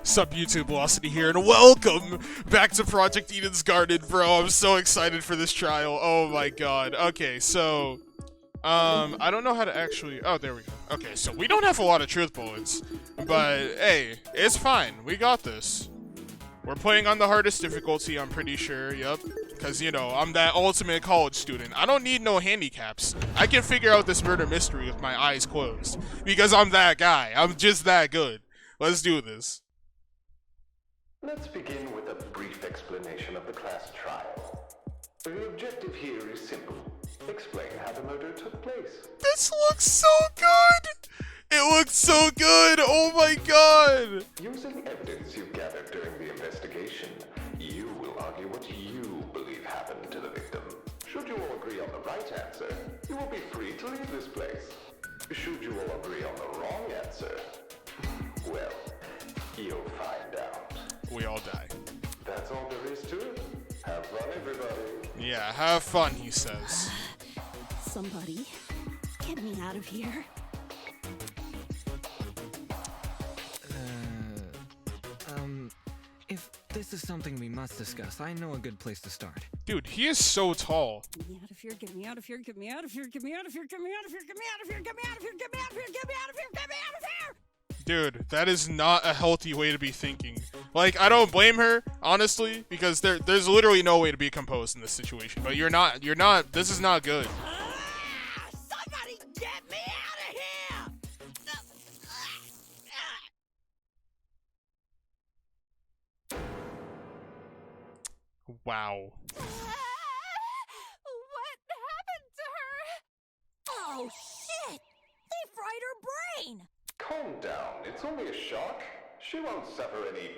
Sup YouTube, Velocity here, and welcome back to Project Eden's Garden, bro. I'm so excited for this trial. Oh my god. Okay, so, I don't know how to actually, oh, there we go. Okay, so we don't have a lot of truth bullets, but hey, it's fine. We got this. We're playing on the hardest difficulty, I'm pretty sure, yep. Because, you know, I'm that ultimate college student. I don't need no handicaps. I can figure out this murder mystery with my eyes closed. Because I'm that guy. I'm just that good. Let's do this. Let's begin with a brief explanation of the class trial. The objective here is simple. Explain how the murder took place. This looks so good! It looks so good! Oh my god! Using evidence you've gathered during the investigation, you will argue what you believe happened to the victim. Should you all agree on the right answer, you will be free to leave this place. Should you all agree on the wrong answer, well, you'll find out. We all die. That's all there is to it. Have fun, everybody. Yeah, have fun, he says. Somebody, get me out of here. If this is something we must discuss, I know a good place to start. Dude, he is so tall. Get me out of here, get me out of here, get me out of here, get me out of here, get me out of here, get me out of here, get me out of here, get me out of here, get me out of here, get me out of here! Dude, that is not a healthy way to be thinking. Like, I don't blame her, honestly, because there's literally no way to be composed in this situation. But you're not, this is not good. Somebody get me out of here! Wow. What happened to her? Oh shit! They fried her brain! Calm down. It's only a shock. She won't suffer any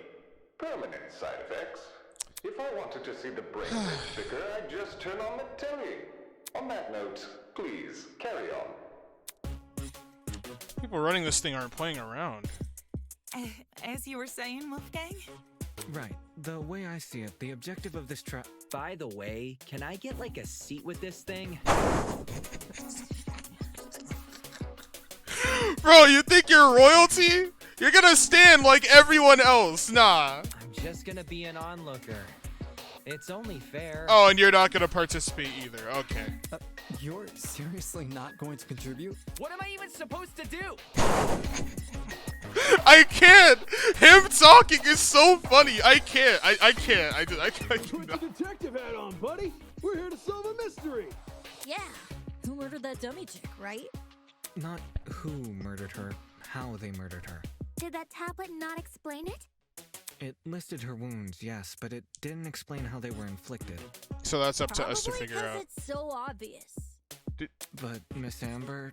permanent side effects. If I wanted to see the brain get bigger, I'd just turn on the telly. On that note, please, carry on. People running this thing aren't playing around. As you were saying, Wolfgang? Right. The way I see it, the objective of this trial... By the way, can I get like a seat with this thing? Bro, you think you're royalty? You're gonna stand like everyone else. Nah. I'm just gonna be an onlooker. It's only fair. Oh, and you're not gonna participate either. Okay. You're seriously not going to contribute? What am I even supposed to do? I can't. Him talking is so funny. I can't. I can't. I Put the detective hat on, buddy. We're here to solve a mystery. Yeah, who murdered that dummy chick, right? Not who murdered her, how they murdered her. Did that tablet not explain it? It listed her wounds, yes, but it didn't explain how they were inflicted. So that's up to us to Probably figure 'cause out. it's so obvious. But, Miss Amber,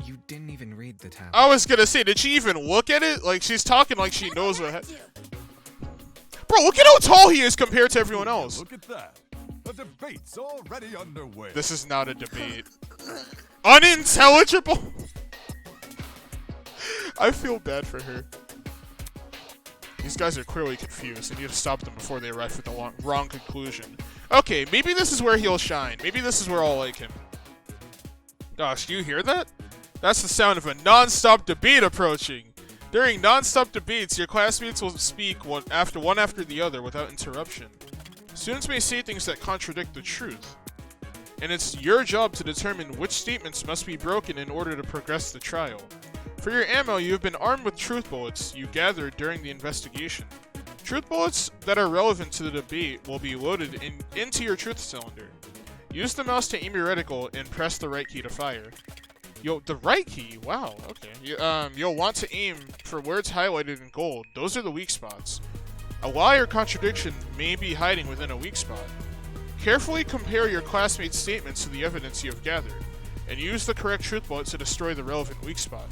you didn't even read the tablet. I was gonna say, did she even look at it? Like, she's talking like she knows what. Bro, look at how tall he is compared to everyone else. Look at that. The debate's already underway. This is not a debate. Unintelligible. I feel bad for her. These guys are clearly confused. I need to stop them before they arrive at the wrong conclusion. Okay, maybe this is where he'll shine. Maybe this is where I'll like him. Gosh, do you hear that? That's the sound of a non-stop debate approaching. During non-stop debates, your classmates will speak one after the other without interruption. Students may say things that contradict the truth, and it's your job to determine which statements must be broken in order to progress the trial. For your ammo, you have been armed with truth bullets you gathered during the investigation. Truth bullets that are relevant to the debate will be loaded into your truth cylinder. Use the mouse to aim your reticle and press the right key to fire. The right key? Wow, okay. You'll want to aim for words highlighted in gold. Those are the weak spots. A lie or contradiction may be hiding within a weak spot. Carefully compare your classmates' statements to the evidence you have gathered, and use the correct truth bullet to destroy the relevant weak spot.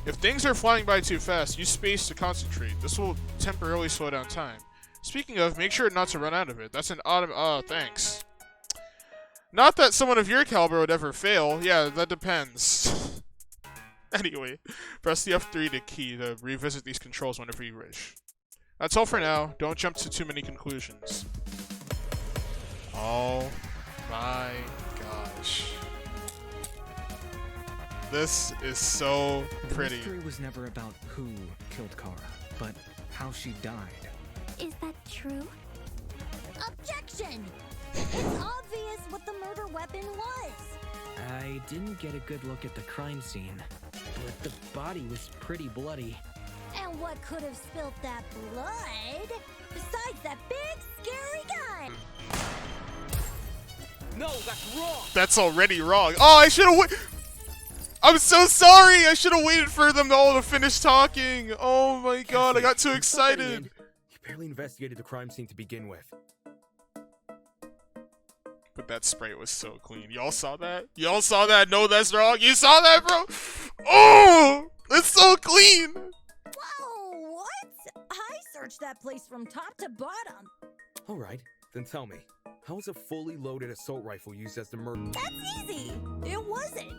If things are flying by too fast, use space to concentrate. This will temporarily slow down time. Speaking of, make sure not to run out of it. That's an oh, thanks. Not that someone of your caliber would ever fail. Yeah, that depends. Anyway, press the F3 key to revisit these controls whenever you wish. That's all for now. Don't jump to too many conclusions. Oh my gosh. This is so pretty. The mystery was never about who killed Kara, but how she died. Is that true? Objection! It's obvious what the murder weapon was. I didn't get a good look at the crime scene, but the body was pretty bloody. And what could have spilt that blood besides that big scary gun? No, that's wrong! That's already wrong. Oh, I should have I'm so sorry! I should have waited for them all to finish talking! Oh my god, I got too excited! You barely investigated the crime scene to begin with. But that spray was so clean. Y'all saw that? Y'all saw that? No, that's wrong. You saw that, bro? Oh! It's so clean! Whoa, what? I searched that place from top to bottom. Alright, then tell me, how was a fully loaded assault rifle used as the murder? That's easy. It wasn't.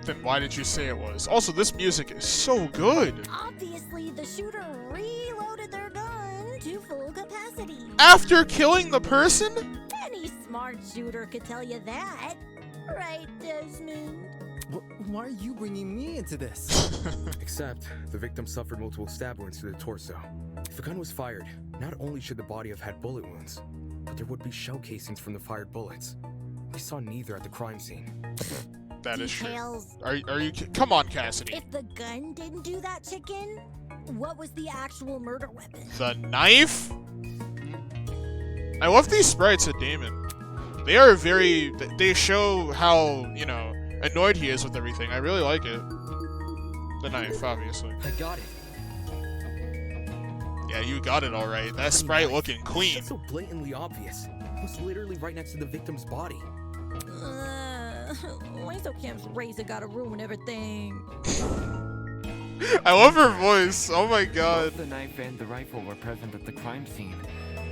Then why did you say it was? Also, this music is so good! Obviously, the shooter reloaded their gun to full capacity. After killing the person? Any smart shooter could tell you that. Right, Desmond? Why are you bringing me into this? Except, the victim suffered multiple stab wounds to the torso. If the gun was fired, not only should the body have had bullet wounds, but there would be shell casings from the fired bullets. We saw neither at the crime scene. That is true. Details. Are you? Come on, Cassidy. If the gun didn't do that, chicken, what was the actual murder weapon? The knife? I love these sprites of Damon. They are very. They show how, you know, annoyed he is with everything. I really like it. The knife, obviously. I got it. Yeah, you got it all right. That sprite looking clean. It's so blatantly obvious. It was literally right next to the victim's body. Cam's razor gotta ruin everything. I love her voice. Oh my god. Both the knife and the rifle were present at the crime scene,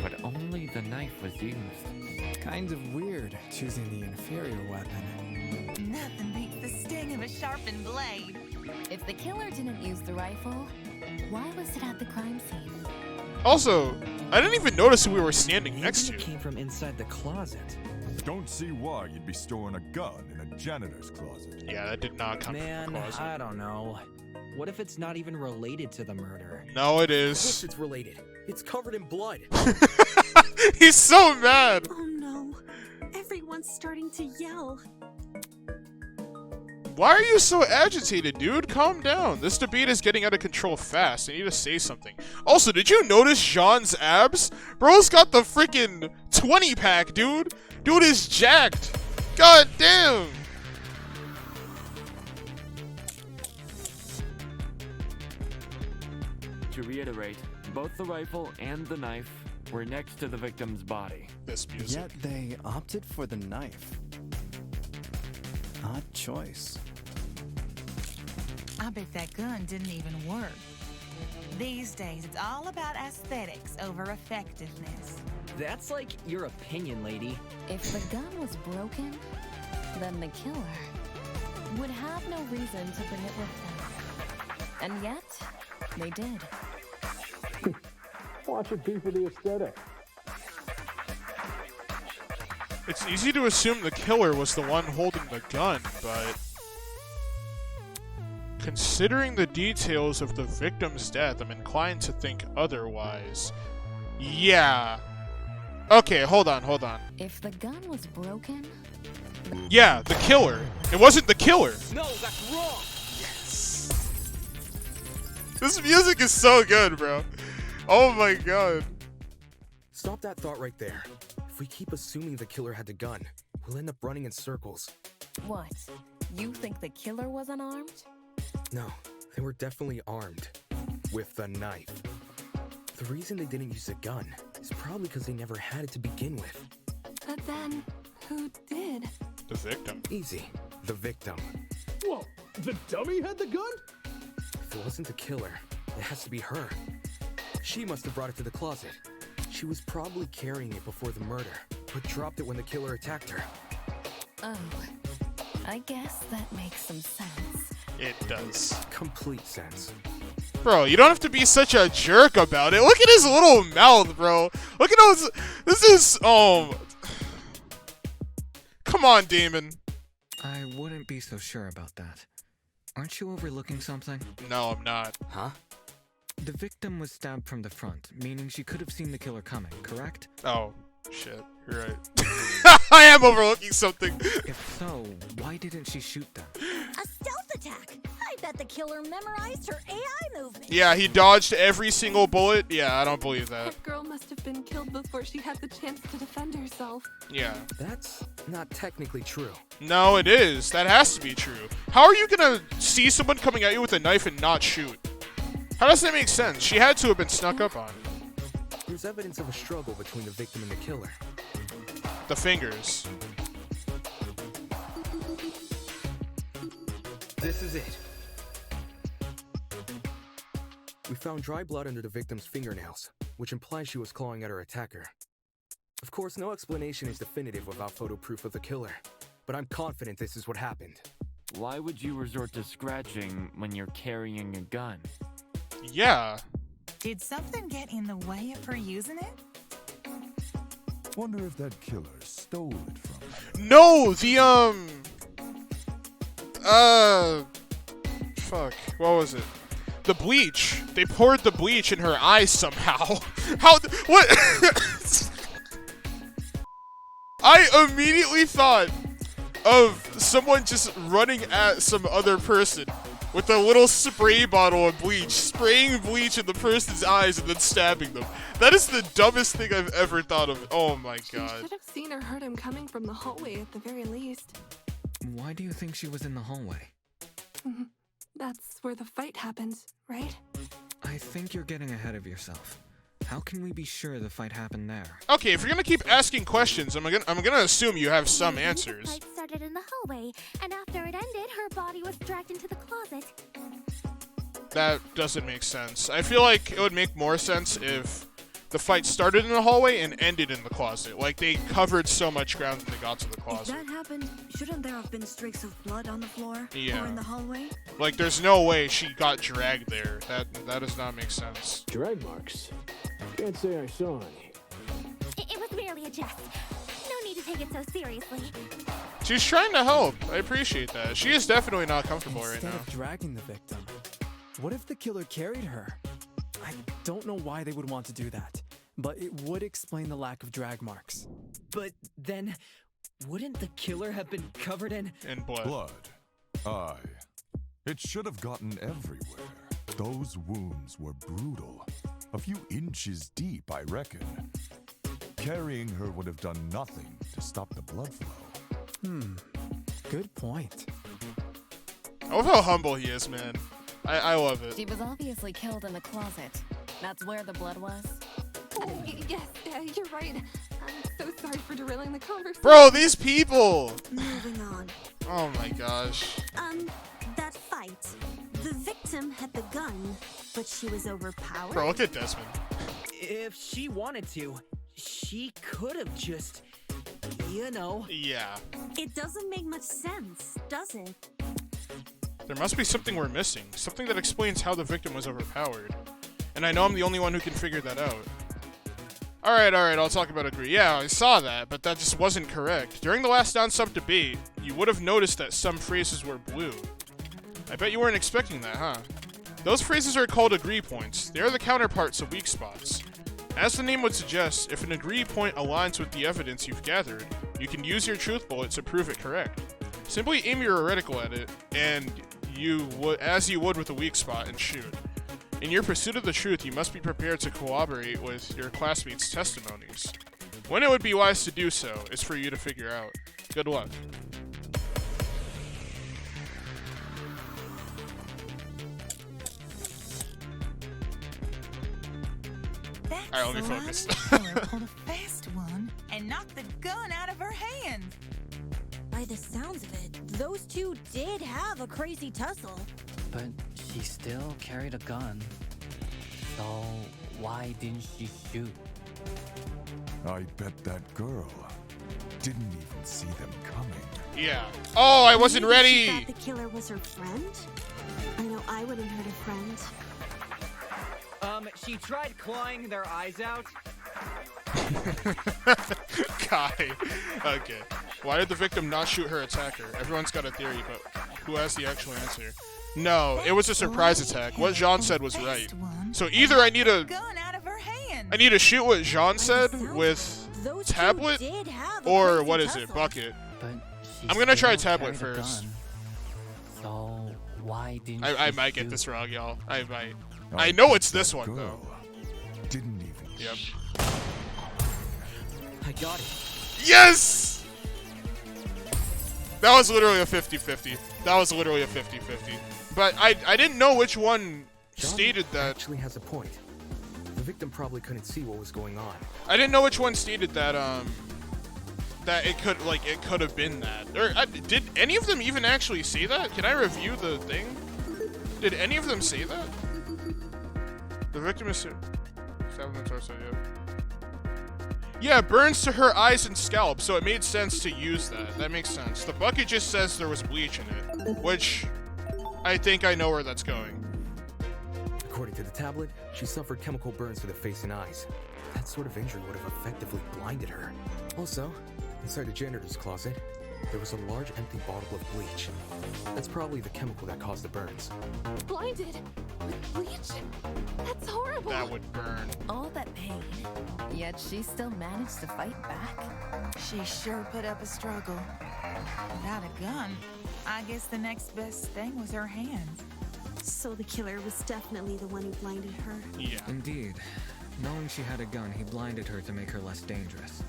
but only the knife was used. Kind of weird choosing the inferior weapon. Nothing beats the sting of a sharpened blade. If the killer didn't use the rifle, why was it at the crime scene? Also, I didn't even notice who we were standing next to. It came from inside the closet. Don't see why you'd be storing a gun in a janitor's closet. Yeah, that did not come from the closet. I don't know. What if it's not even related to the murder? No, it Of is. course it's related. It's covered in blood. He's so mad. Oh no. Everyone's starting to yell. Why are you so agitated, dude? Calm down. This debate is getting out of control fast. I need to say something. Also, did you notice Jean's abs? Bro's got the freaking 20-pack, dude. Dude is jacked. God damn. To reiterate, both the rifle and the knife were next to the victim's body. This music. Yet they opted for the knife. Odd choice. I bet that gun didn't even work. These days, it's all about aesthetics over effectiveness. That's like your opinion, lady. If the gun was broken, then the killer would have no reason to bring it with them. And yet, they did. Watch it be for the aesthetic. It's easy to assume the killer was the one holding the gun, but considering the details of the victim's death, I'm inclined to think otherwise. Yeah. Okay, hold on. If the gun was broken... Yeah, the killer. It wasn't the killer. No, that's wrong. Yes. This music is so good, bro. Oh my god. Stop that thought right there. If we keep assuming the killer had the gun, we'll end up running in circles. What? You think the killer was unarmed? No, they were definitely armed. With the knife. The reason they didn't use a gun is probably because they never had it to begin with. But then, who did? The victim. Easy. The victim. Whoa, the dummy had the gun? If it wasn't the killer, it has to be her. She must have brought it to the closet. She was probably carrying it before the murder, but dropped it when the killer attacked her. Oh, I guess that makes some sense. It does. Complete sense. Bro, you don't have to be such a jerk about it. Look at his little mouth, bro. Look at those. This is, come on, Damon. I wouldn't be so sure about that. Aren't you overlooking something? No, I'm not. Huh? The victim was stabbed from the front, meaning she could have seen the killer coming, correct? Oh, shit. You're right. I am overlooking something. If so, why didn't she shoot them? A stealth attack. I bet the killer memorized her AI movement. Yeah, he dodged every single bullet. Yeah, I don't believe that. That girl must have been killed before she had the chance to defend herself. Yeah. That's not technically true. No, it is. That has to be true. How are you gonna see someone coming at you with a knife and not shoot? How does that make sense? She had to have been snuck up on. There's evidence of a struggle between the victim and the killer. The fingers. This is it. We found dry blood under the victim's fingernails, which implies she was clawing at her attacker. Of course, no explanation is definitive without photo proof of the killer, but I'm confident this is what happened. Why would you resort to scratching when you're carrying a gun? Yeah. Did something get in the way of her using it? Wonder if that killer stole it from her. No, fuck, what was it? The bleach. They poured the bleach in her eyes somehow. What? I immediately thought of someone just running at some other person with a little spray bottle of bleach, spraying bleach in the person's eyes and then stabbing them. That is the dumbest thing I've ever thought of. Oh my god. She should have seen or heard him coming from the hallway at the very least. Why do you think she was in the hallway? That's where the fight happened, right? I think you're getting ahead of yourself. How can we be sure the fight happened there? Okay, if you're gonna keep asking questions, I'm gonna assume you have some answers. The fight started in the hallway, and after it ended, her body was dragged into the closet. That doesn't make sense. I feel like it would make more sense if the fight started in the hallway and ended in the closet. Like, they covered so much ground when they got to the closet. If that happened, shouldn't there have been streaks of blood on the floor? Yeah. Or in the hallway? Like, there's no way she got dragged there. That does not make sense. Drag marks? Can't say I saw any. It was merely a jest. No need to take it so seriously. She's trying to help. I appreciate that. She is definitely not comfortable right now. Instead of dragging the victim, what if the killer carried her? I don't know why they would want to do that, but it would explain the lack of drag marks. But then, wouldn't the killer have been covered in blood? Blood. Aye. It should have gotten everywhere. Those wounds were brutal. A few inches deep, I reckon. Carrying her would have done nothing to stop the blood flow. Good point. I love how humble he is, man. I love it. She was obviously killed in the closet. That's where the blood was. Yes, you're right. I'm so sorry for derailing the conversation. Bro, these people! Moving on. Oh my gosh. That fight. The victim had the gun, but she was overpowered. Bro, look at Desmond. If she wanted to, she could have just, you know. Yeah. It doesn't make much sense, does it? There must be something we're missing. Something that explains how the victim was overpowered. And I know I'm the only one who can figure that out. Alright, I'll talk about agree. Yeah, I saw that, but that just wasn't correct. During the last down-sub debate, you would have noticed that some phrases were blue. I bet you weren't expecting that, huh? Those phrases are called agree points. They are the counterparts of weak spots. As the name would suggest, if an agree point aligns with the evidence you've gathered, you can use your truth bullet to prove it correct. Simply aim your reticle at it, and as you would with a weak spot, and shoot. In your pursuit of the truth, you must be prepared to corroborate with your classmates' testimonies. When it would be wise to do so is for you to figure out. Good luck. Alright, let me focus. Killer pulled a fast one and knocked the gun out of her hand. By the sounds of it, those two did have a crazy tussle. But she still carried a gun. So why didn't she shoot? I bet that girl didn't even see them coming. Yeah. Oh, I wasn't Maybe ready! She thought the killer was her friend? I know I wouldn't hurt a friend. She tried clawing their eyes out. Guy. Okay. Why did the victim not shoot her attacker? Everyone's got a theory, but who has the actual answer? No, it was a surprise attack. What Jean said was right. So either I need to shoot what Jean said with tablet, or what is it, bucket. I'm gonna try tablet first. So why didn't I might get this wrong, y'all. I might. I know it's this one though. Didn't even. Yep. I got it. Yes! That was literally a 50-50. That was literally a 50-50. But I didn't know which one stated that. Actually has a point. The victim probably couldn't see what was going on. I didn't know which one stated that that it could have been that. Or did any of them even actually say that? Can I review the thing? Did any of them say that? The victim is stabbed in the torso. Yeah, burns to her eyes and scalp, so it made sense to use that. That makes sense. The bucket just says there was bleach in it, which I think I know where that's going. According to the tablet, she suffered chemical burns to the face and eyes. That sort of injury would have effectively blinded her. Also, inside the janitor's closet, there was a large empty bottle of bleach. That's probably the chemical that caused the burns. Blinded? With bleach? That's horrible. That would burn. All that pain, yet she still managed to fight back. She sure put up a struggle. Without a gun, I guess the next best thing was her hands. So the killer was definitely the one who blinded her. Yeah. Indeed. Knowing she had a gun, he blinded her to make her less dangerous.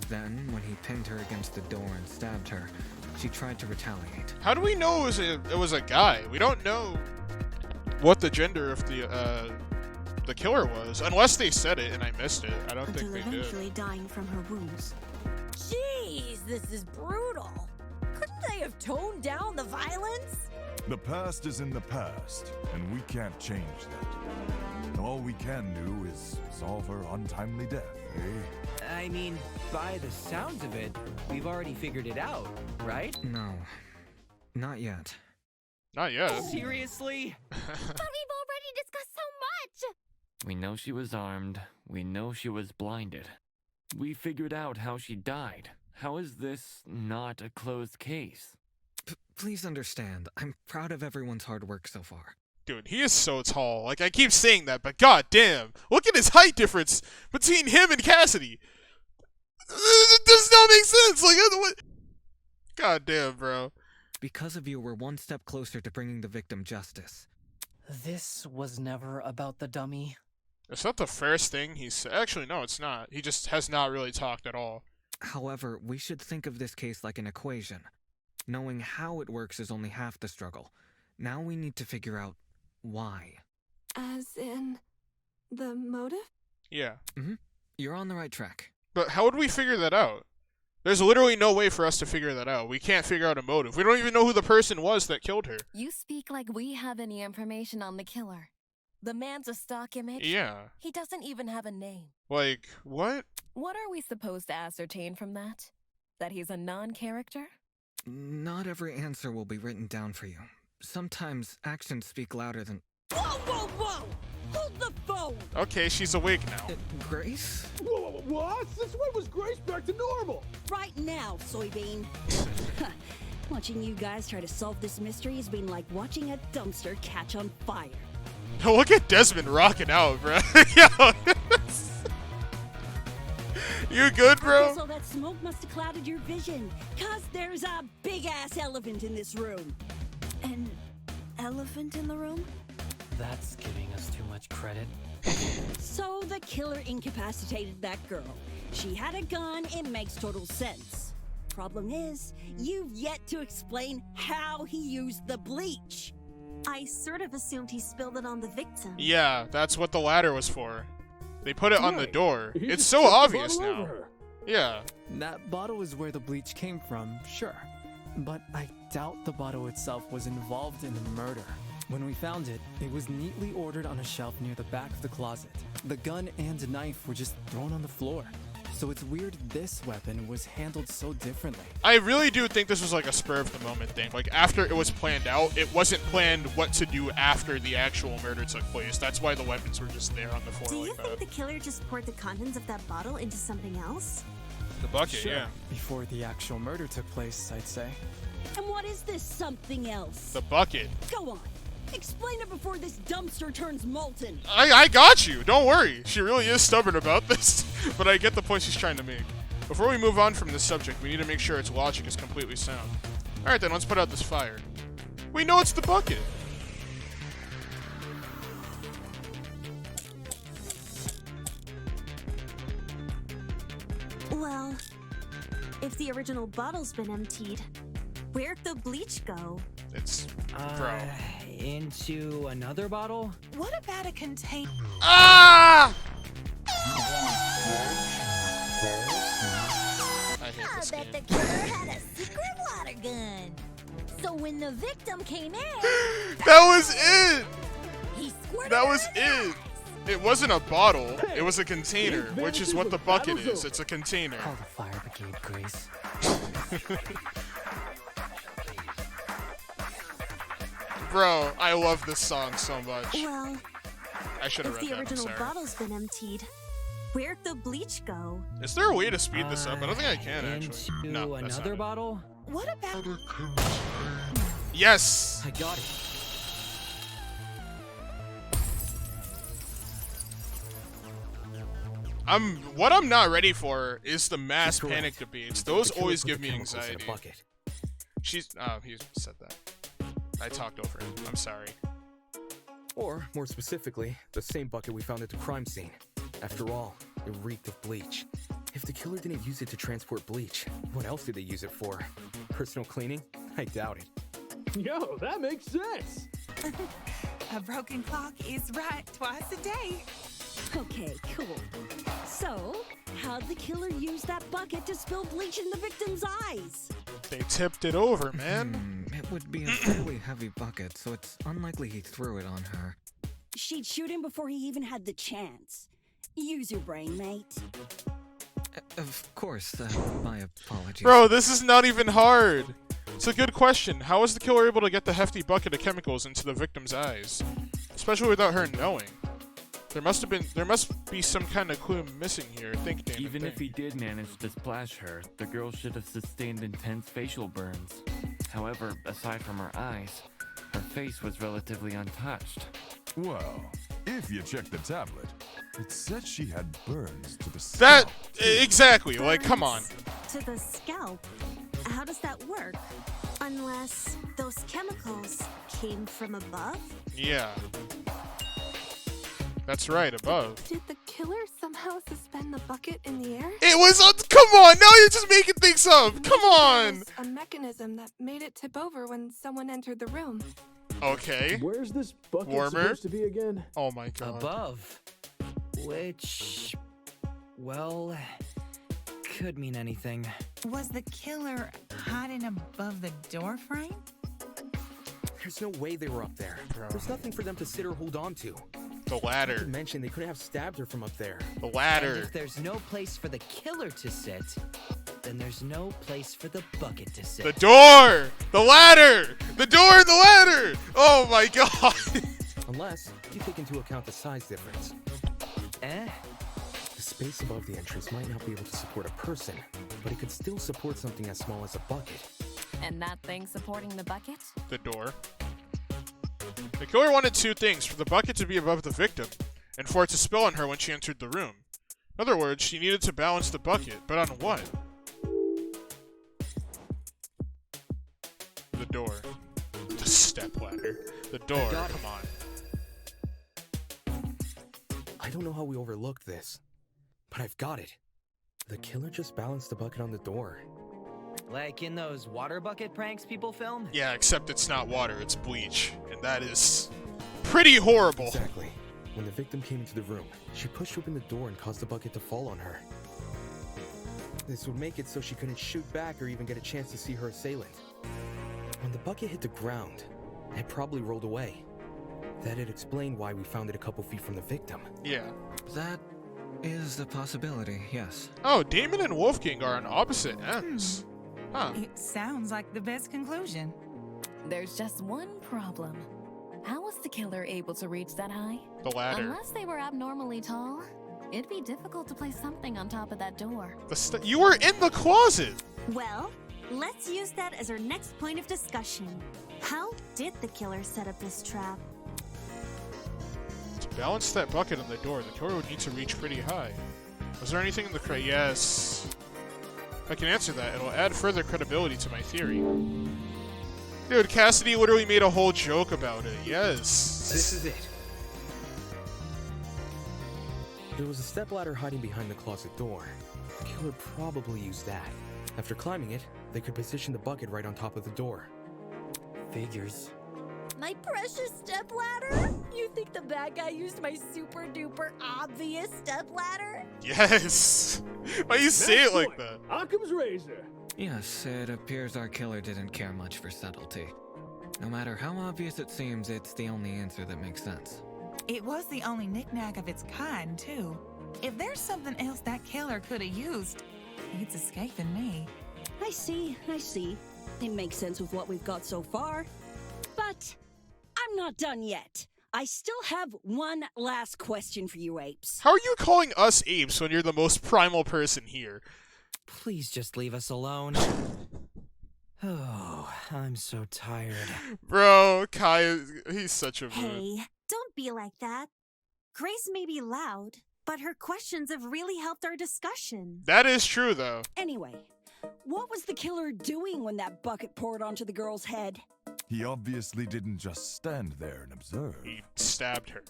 Then, when he pinned her against the door and stabbed her, she tried to retaliate. How do we know it was a guy? We don't know what the gender of the killer was, unless they said it and I missed it. I don't think they did. Eventually dying from her wounds. Jeez, this is brutal. Couldn't they have toned down the violence? The past is in the past, and we can't change that. All we can do is solve her untimely death, eh? I mean, by the sounds of it, we've already figured it out, right? No. Not yet. Not yet. Seriously? But we've already discussed so much! We know she was armed. We know she was blinded. We figured out how she died. How is this not a closed case? Please understand, I'm proud of everyone's hard work so far. Dude, he is so tall. Like, I keep saying that, but god damn. Look at his height difference between him and Cassidy. It does not make sense. Like, what? God damn, bro. Because of you, we're one step closer to bringing the victim justice. This was never about the dummy. Is that the first thing he said? Actually, no, it's not. He just has not really talked at all. However, we should think of this case like an equation. Knowing how it works is only half the struggle. Now we need to figure out why. As in, the motive? Yeah. Mm-hmm. You're on the right track. But how would we figure that out? There's literally no way for us to figure that out. We can't figure out a motive. We don't even know who the person was that killed her. You speak like we have any information on the killer. The man's a stock image? Yeah. He doesn't even have a name. Like, what? What are we supposed to ascertain from that? That he's a non-character? Not every answer will be written down for you. Sometimes actions speak louder than... Whoa, whoa, whoa! Hold the phone! Okay, she's awake now. Grace? Whoa, what? Since when was Grace back to normal? Right now, soybean. Watching you guys try to solve this mystery has been like watching a dumpster catch on fire. Look at Desmond rocking out, bro. Yo. You good, bro? I guess all that smoke must have clouded your vision, cause there's a big-ass elephant in this room. An elephant in the room? That's giving us too much credit. So the killer incapacitated that girl. She had a gun, it makes total sense. Problem is, you've yet to explain how he used the bleach. I sort of assumed he spilled it on the victim. Yeah, that's what the ladder was for. They put it on the door. He It's just so tipped the obvious bottle now. over her. Yeah. That bottle is where the bleach came from, sure. But I doubt the bottle itself was involved in the murder. When we found it, it was neatly ordered on a shelf near the back of the closet. The gun and knife were just thrown on the floor. So it's weird this weapon was handled so differently. I really do think this was like a spur of the moment thing. Like, after it was planned out, it wasn't planned what to do after the actual murder took place. That's why the weapons were just there on the floor Do you like think that. the killer just poured the contents of that bottle into something else? The bucket, Sure. yeah. Before the actual murder took place, I'd say. And what is this something else? The bucket. Go on. Explain it before this dumpster turns molten. I got you. Don't worry. She really is stubborn about this, but I get the point she's trying to make. Before we move on from this subject, we need to make sure its logic is completely sound. Alright then, let's put out this fire. We know it's the bucket. Well, if the original bottle's been emptied, where'd the bleach go? It's... bro. Into another bottle? What about a container? Ah! I hate I this bet game. the killer had a secret water gun. So when the victim came in, That was it! he squirted That her was in the it! It wasn't a bottle, it was a container, which is what the bucket is. It's a container. Call the fire brigade, Grace. Bro, I love this song so much. Well, I should have if read the that, I'm original sorry. bottle's been emptied, where'd the bleach go? Is there a way to speed this up? I don't think I can, actually. Into No, that's another not it. bottle? What about Yes! I got it. What I'm not ready for is the mass Correct. panic debates. Those The killer always put give the me chemicals in a anxiety. bucket. He said that. I talked over him. I'm sorry. Or, more specifically, the same bucket we found at the crime scene. After all, it reeked of bleach. If the killer didn't use it to transport bleach, what else did they use it for? Personal cleaning? I doubt it. Yo, that makes sense. a broken clock is right twice a day? Okay, cool. So, how'd the killer use that bucket to spill bleach in the victim's eyes? They tipped it over, man. It would be a fairly heavy bucket, so it's unlikely he threw it on her. She'd shoot him before he even had the chance. Use your brain, mate. Of course, my apologies. Bro, this is not even hard. It's a good question. How was the killer able to get the hefty bucket of chemicals into the victim's eyes? Especially without her knowing. There must be some kind of clue missing here. Think, Damon. Even think. if he did manage to splash her, the girl should have sustained intense facial burns. However, aside from her eyes, her face was relatively untouched. Well, if you check the tablet, it said she had burns to the That scalp. exactly. Like, come on. To the scalp? How does that work? Unless those chemicals came from above? Yeah. That's right, above. Did the killer somehow suspend the bucket in the air? It was come on, now you're just making things up. Come on. There's a mechanism that made it tip over when someone entered the room. Okay. Where's this bucket Warmer? supposed to be again? Oh my god. Above. Which, well, could mean anything. Was the killer hiding above the door frame? There's no way they were up there. Bro. There's nothing for them to sit or hold on to. The Not ladder. to mention, they couldn't have stabbed her from up there. The And ladder. if there's no place for the killer to sit, then there's no place for the bucket to sit. The door. The ladder. The door and the ladder. Oh my god. Unless you take into account the size difference. The space above the entrance might not be able to support a person, but it could still support something as small as a bucket. And that thing supporting the bucket? The door. The killer wanted two things: for the bucket to be above the victim, and for it to spill on her when she entered the room. In other words, she needed to balance the bucket, but on what? The door. The stepladder. The door, got it. come on. I don't know how we overlooked this, but I've got it. The killer just balanced the bucket on the door. Like in those water bucket pranks people film? Yeah, except it's not water, it's bleach. And that is pretty horrible. Exactly. When the victim came into the room, she pushed open the door and caused the bucket to fall on her. This would make it so she couldn't shoot back or even get a chance to see her assailant. When the bucket hit the ground, it probably rolled away. That'd explain why we found it a couple feet from the victim. Yeah. That is a possibility, yes. Oh, Damon and Wolfgang are on opposite ends. Huh. It sounds like the best conclusion. There's just one problem. How was the killer able to reach that high? The ladder. Unless they were abnormally tall, it'd be difficult to place something on top of that door. You were in the closet. Well, let's use that as our next point of discussion. How did the killer set up this trap? To balance that bucket on the door, the killer would need to reach pretty high. Was there anything in the crate? Yes. If I can answer that, it'll add further credibility to my theory. Dude, Cassidy literally made a whole joke about it. Yes. This is it. There was a stepladder hiding behind the closet door. The killer probably used that. After climbing it, they could position the bucket right on top of the door. Figures. My precious stepladder? You think the bad guy used my super duper obvious stepladder? Yes. Why you say it like that? Occam's razor. Yes, it appears our killer didn't care much for subtlety. No matter how obvious it seems, it's the only answer that makes sense. It was the only knickknack of its kind, too. If there's something else that killer could have used, it's escaping me. I see. It makes sense with what we've got so far. But I'm not done yet. I still have one last question for you apes. How are you calling us apes when you're the most primal person here? Please just leave us alone. Oh, I'm so tired. Bro, Kai, he's such a mood. Hey, don't be like that. Grace may be loud, but her questions have really helped our discussion. That is true, though. Anyway, what was the killer doing when that bucket poured onto the girl's head? He obviously didn't just stand there and observe. He stabbed her.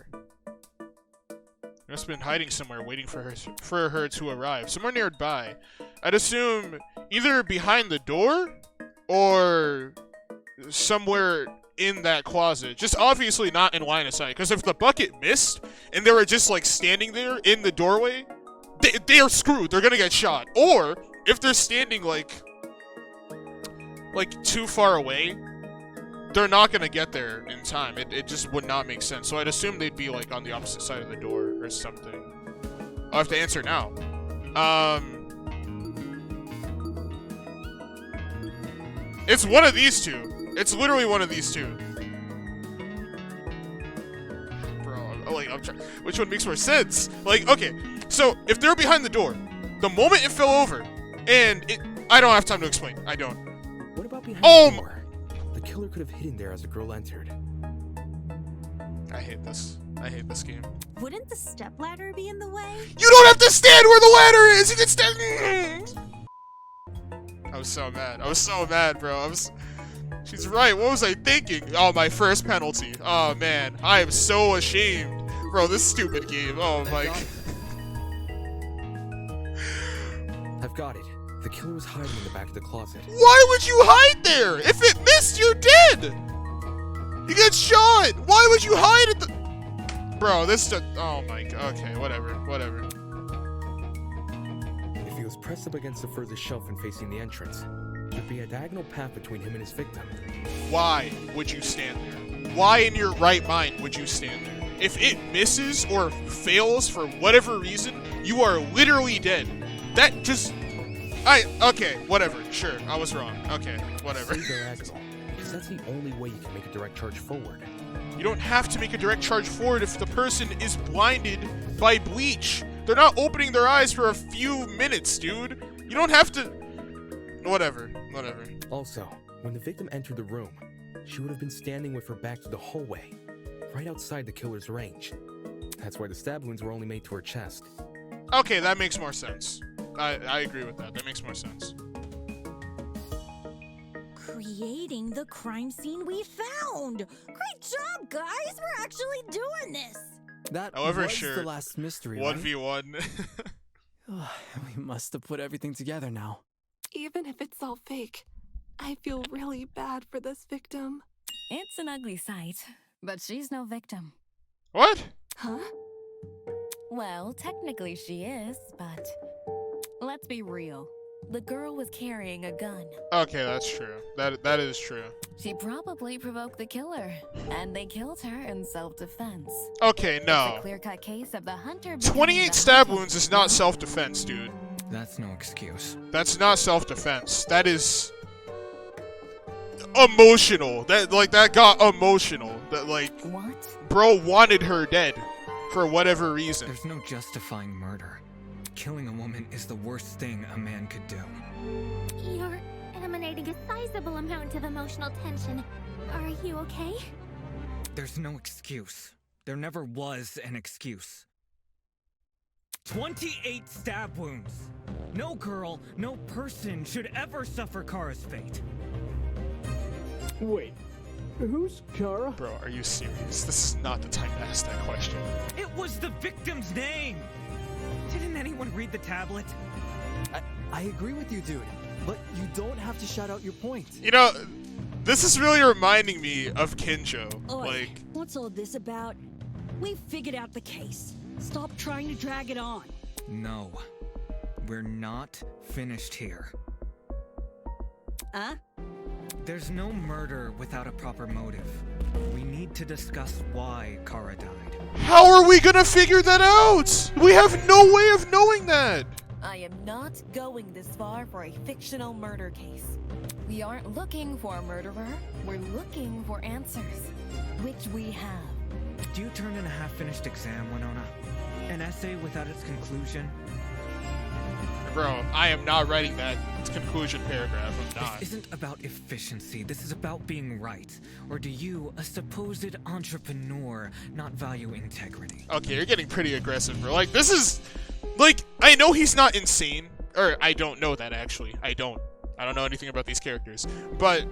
He must have been hiding somewhere, waiting for her to arrive. Somewhere nearby. I'd assume either behind the door or somewhere in that closet. Just obviously not in line of sight. Because if the bucket missed and they were just like standing there in the doorway, they are screwed. They're gonna get shot. Or if they're standing like too far away, they're not gonna get there in time. It just would not make sense. So I'd assume they'd be like on the opposite side of the door or something. I'll have to answer now. It's one of these two. It's literally one of these two. Bro, I'm trying. Which one makes more sense? Like, okay, so if they're behind the door, the moment it fell over, and I don't have time to explain. I don't. What about behind the door? The killer could have hidden there as the girl entered. I hate this. I hate this game. Wouldn't the stepladder be in the way? You don't have to stand where the ladder is! You can stand... I was so mad. I was so mad, bro. She's right. What was I thinking? Oh, my first penalty. Oh, man. I am so ashamed. Bro, this stupid game. Oh, my... I've got it. The killer was hiding in the back of the closet. Why would you hide there? If it missed, you did! You get shot! Why would you hide at the... Bro, this just... Oh my god. Okay, whatever. If he was pressed up against the furthest shelf and facing the entrance, there'd be a diagonal path between him and his victim. Why would you stand there? Why in your right mind would you stand there? If it misses or fails for whatever reason, you are literally dead. That just... Okay, whatever. Sure, I was wrong. Okay, whatever. Stay diagonal, because that's the only way you can make a direct charge forward. You don't have to make a direct charge forward if the person is blinded by bleach. They're not opening their eyes for a few minutes, dude. You don't have to... Whatever. Also, when the victim entered the room, she would have been standing with her back to the hallway, right outside the killer's range. That's why the stab wounds were only made to her chest. Okay, that makes more sense. I agree with that. That makes more sense. Creating the crime scene we found! Great job, guys! We're actually doing this! That However, was sure. the last mystery, 1v1. Right? We must have put everything together now. Even if it's all fake, I feel really bad for this victim. It's an ugly sight, but she's no victim. What? Huh? Well, technically she is, but let's be real. The girl was carrying a gun. Okay, that's true. That is true. She probably provoked the killer, and they killed her in self-defense. Okay, no. It's a clear-cut case of the hunter. 28 stab wounds is not self-defense, dude. That's no excuse. That's not self-defense. That is emotional. That got emotional. That What? Bro wanted her dead for whatever reason. There's no justifying murder. Killing a woman is the worst thing a man could do. You're emanating a sizable amount of emotional tension. Are you okay? There's no excuse. There never was an excuse. 28 stab wounds. No girl, no person should ever suffer Kara's fate. Wait, who's Kara? Bro, are you serious? This is not the time to ask that question. It was the victim's name! Didn't anyone read the tablet? I agree with you, dude. But you don't have to shout out your point. You know, this is really reminding me of Kinjo. Oi, Like, what's all this about? We've figured out the case. Stop trying to drag it on. No. We're not finished here. Huh? There's no murder without a proper motive. We need to discuss why Kara died. how are we gonna figure that out? We have no way of knowing that. I am not going this far for a fictional murder case. We aren't looking for a murderer, we're looking for answers, which we have. Do you turn in a half-finished exam, Winona? An essay without its conclusion? Bro, I am not writing that conclusion paragraph. I'm not. This isn't about efficiency, this is about being right. Or do you, a supposed entrepreneur, not value integrity? Okay, you're getting pretty aggressive, bro. Like, this is... Like, I know he's not insane. Or, I don't know that, actually. I don't know anything about these characters. But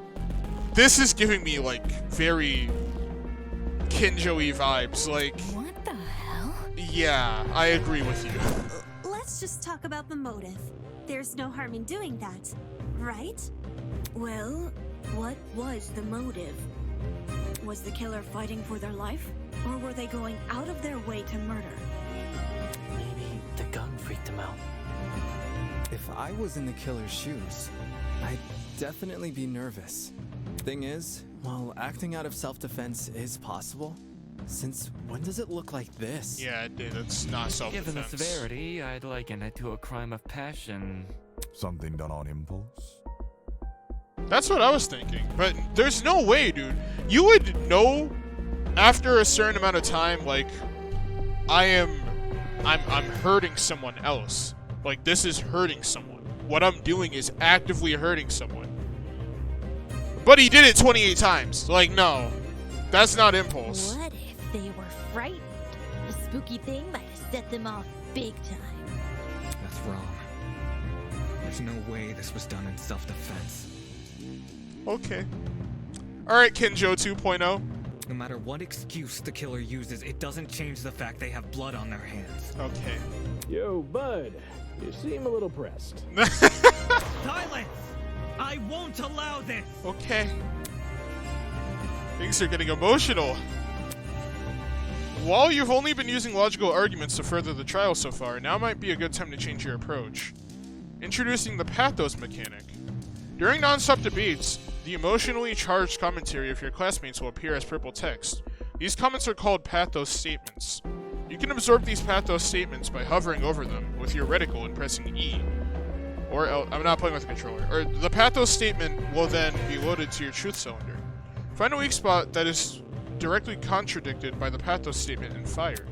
this is giving me, like, very Kinjo-y vibes. Like... What the hell? Yeah, I agree with you. Let's just talk about the motive. There's no harm in doing that, right? Well, what was the motive? Was the killer fighting for their life? Or were they going out of their way to murder? Maybe the gun freaked him out. If I was in the killer's shoes, I'd definitely be nervous. Thing is, while acting out of self-defense is possible, since when does it look like this? Yeah, it did. It's not self-defense. Given the severity, I'd liken it to a crime of passion. Something done on impulse? That's what I was thinking. But there's no way, dude. You would know after a certain amount of time, like, I'm hurting someone else. Like, this is hurting someone. What I'm doing is actively hurting someone. But he did it 28 times. Like, no. That's not impulse. What if they were frightened? A spooky thing might have set them off big time. That's wrong. There's no way this was done in self-defense. Okay. Alright, Kinjo 2.0. No matter what excuse the killer uses, it doesn't change the fact they have blood on their hands. Okay. Yo, bud. You seem a little pressed. Silence! I won't allow this! Okay. Things are getting emotional. While you've only been using logical arguments to further the trial so far, now might be a good time to change your approach. Introducing the pathos mechanic. During non-stop debates, the emotionally charged commentary of your classmates will appear as purple text. These comments are called pathos statements. You can absorb these pathos statements by hovering over them with your reticle and pressing E. Or L. I'm not playing with the controller. Or the pathos statement will then be loaded to your truth cylinder. Find a weak spot that is directly contradicted by the pathos statement and fire.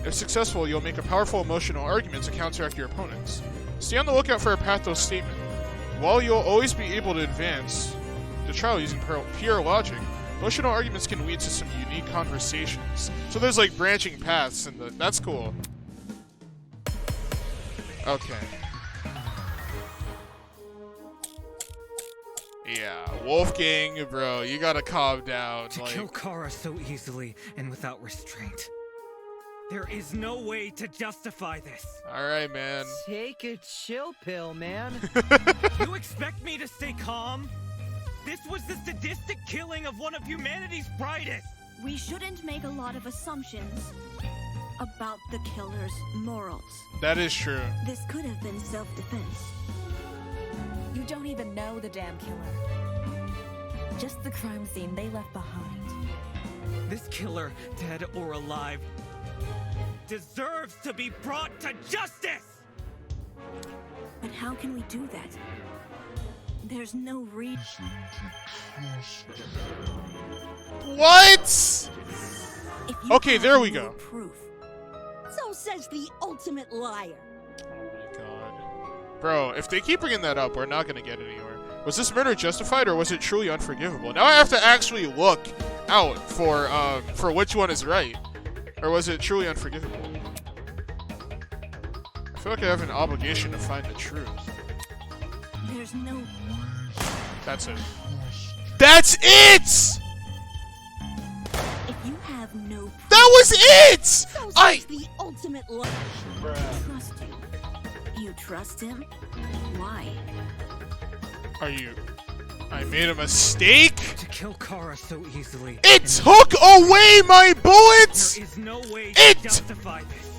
If successful, you'll make a powerful emotional argument to counteract your opponents. Stay on the lookout for a pathos statement. While you'll always be able to advance the trial using pure logic, emotional arguments can lead to some unique conversations. So there's like branching paths, and that's cool. Okay. Yeah, Wolfgang, bro, you gotta calm down. To kill Kara so easily and without restraint. There is no way to justify this. Alright, man. Take a chill pill, man. You expect me to stay calm? This was the sadistic killing of one of humanity's brightest. We shouldn't make a lot of assumptions about the killer's morals. That is true. This could have been self-defense. You don't even know the damn killer. Just the crime scene they left behind. This killer, dead or alive, deserves to be brought to justice! But how can we do that? There's no reason. What? Okay, there we go. Proof. So says the ultimate liar. Oh my god. Bro, if they keep bringing that up, we're not gonna get anywhere. Was this murder justified, or was it truly unforgivable? Now I have to actually look out for which one is right. Or was it truly unforgivable? I feel like I have an obligation to find the truth. There's no... That's it. That's it! If you have no... That was it! So the ultimate love. Trust you. You trust him? Why? Are you... I made a mistake? To kill Kara so easily. It took away my bullets! There is no way to justify this.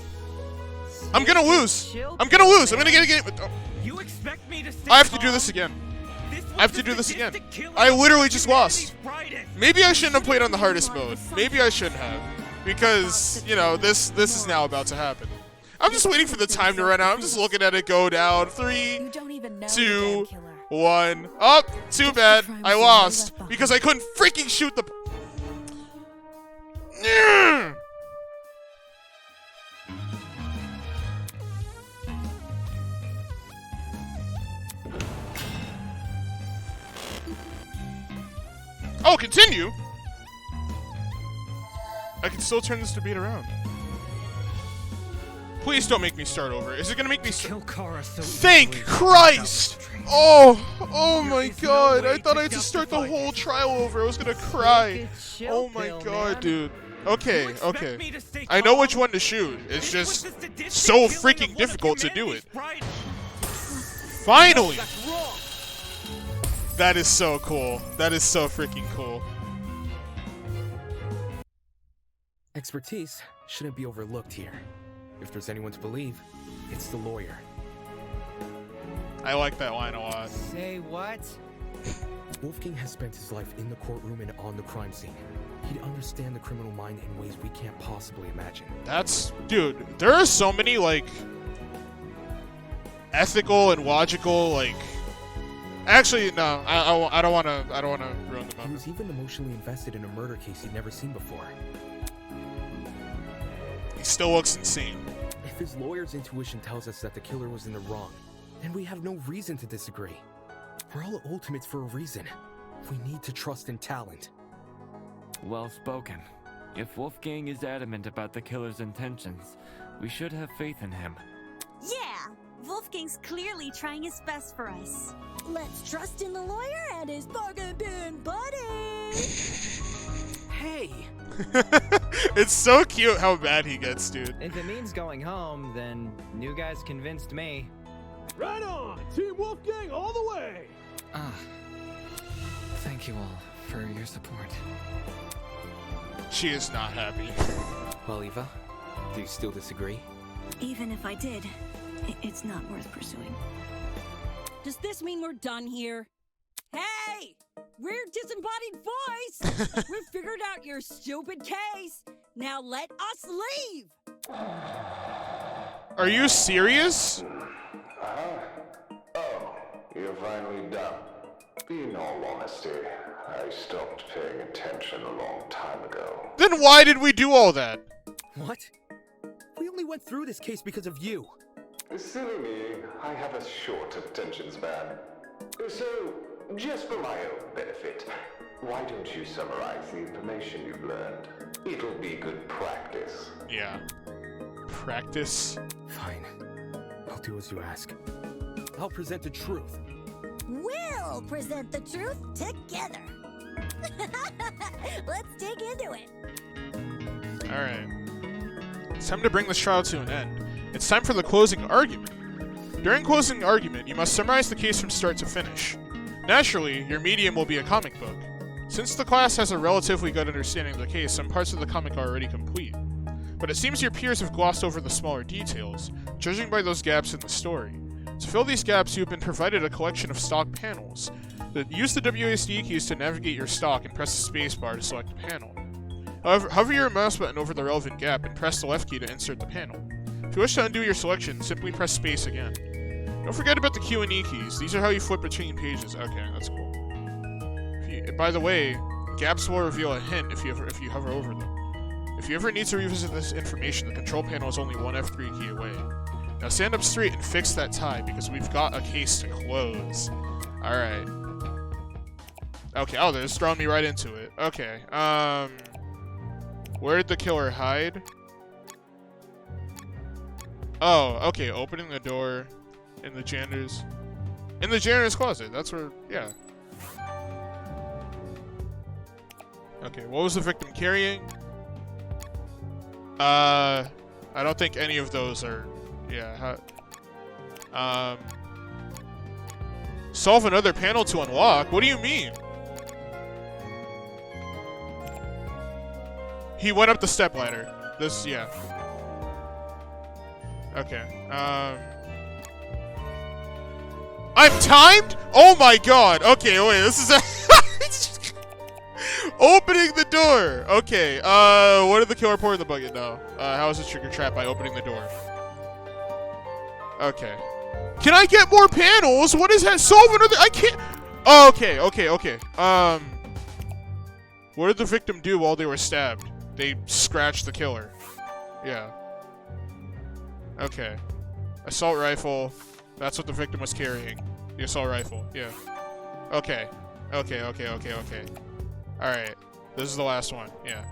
I'm gonna lose. I'm gonna lose. I'm gonna get a game. Oh. You expect me to stay I have to do calm? this again. I have to do this again. I literally just lost. Maybe I shouldn't have played on the hardest mode. Maybe I shouldn't have. Because, you know, this is now about to happen. I'm just waiting for the time to run out. I'm just looking at it go down. 3, 2, 1. Oh, too bad. I lost. Because I couldn't freaking shoot the... Oh, continue? I can still turn this debate around. Please don't make me start over. Is it gonna make me start? Thank Christ! Oh my god. I thought I had to start the whole trial over. I was gonna cry. Oh my god, dude. Okay, okay. I know which one to shoot. It's just so freaking difficult to do it. Finally! That is so cool. That is so freaking cool. Expertise shouldn't be overlooked here. If there's anyone to believe, it's the lawyer. I like that line a lot. Say what? Wolfgang has spent his life in the courtroom and on the crime scene. He'd understand the criminal mind in ways we can't possibly imagine. That's... Dude, there are so many, like... ethical and logical, like... Actually, no. I don't want to ruin the moment. He was even emotionally invested in a murder case he'd never seen before. He still looks insane. If his lawyer's intuition tells us that the killer was in the wrong, then we have no reason to disagree. We're all ultimates for a reason. We need to trust in talent. Well spoken. If Wolfgang is adamant about the killer's intentions, we should have faith in him. Yeah, Wolfgang's clearly trying his best for us. Let's trust in the lawyer and his bargain bin buddy. Hey! It's so cute how bad he gets, dude. If it means going home, then new guys convinced me. Right on! Team Wolfgang all the way! Thank you all for your support. She is not happy. Well, Eva, do you still disagree? Even if I did, it's not worth pursuing. Does this mean we're done here? Hey! We're disembodied voice! We've figured out your stupid case! Now let us leave! Are you serious? Oh, you're finally done. In all honesty, I stopped paying attention a long time ago. Then why did we do all that? What? We only went through this case because of you. Silly me, I have a short attention span. So, just for my own benefit, why don't you summarize the information you've learned? It'll be good practice. Yeah. Practice? Fine. I'll do as you ask. I'll present the truth. We'll present the truth together. Let's dig into it. Alright. It's time to bring this trial to an end. It's time for the closing argument. During closing argument, you must summarize the case from start to finish. Naturally, your medium will be a comic book. Since the class has a relatively good understanding of the case, some parts of the comic are already complete. But it seems your peers have glossed over the smaller details, judging by those gaps in the story. To fill these gaps, you have been provided a collection of stock panels. Use the WASD keys to navigate your stock and press the spacebar to select a panel. Hover your mouse button over the relevant gap and press the left key to insert the panel. If you wish to undo your selection, simply press space again. Don't forget about the Q and E keys. These are how you flip between pages. Okay, that's cool. By the way, gaps will reveal a hint if you hover over them. If you ever need to revisit this information, the control panel is only one F3 key away. Now stand up straight and fix that tie, because we've got a case to close. Alright. Okay, oh, they're just throwing me right into it. Okay, where did the killer hide? Oh, okay, opening the door in the janitor's closet. That's where, yeah. Okay, what was the victim carrying? I don't think any of those are, yeah. Solve another panel to unlock? What do you mean? He went up the stepladder. This, yeah. Okay. I'm timed? Oh my god. Okay, wait, this is a opening the door. Okay, what did the killer pour in the bucket now? How is it trigger trap by opening the door? Okay. Can I get more panels? What is that? Solve another. I can't. Oh, okay. What did the victim do while they were stabbed? They scratched the killer. Yeah. Okay. Assault rifle. That's what the victim was carrying. The assault rifle. Yeah. Okay. Alright. This is the last one. Yeah.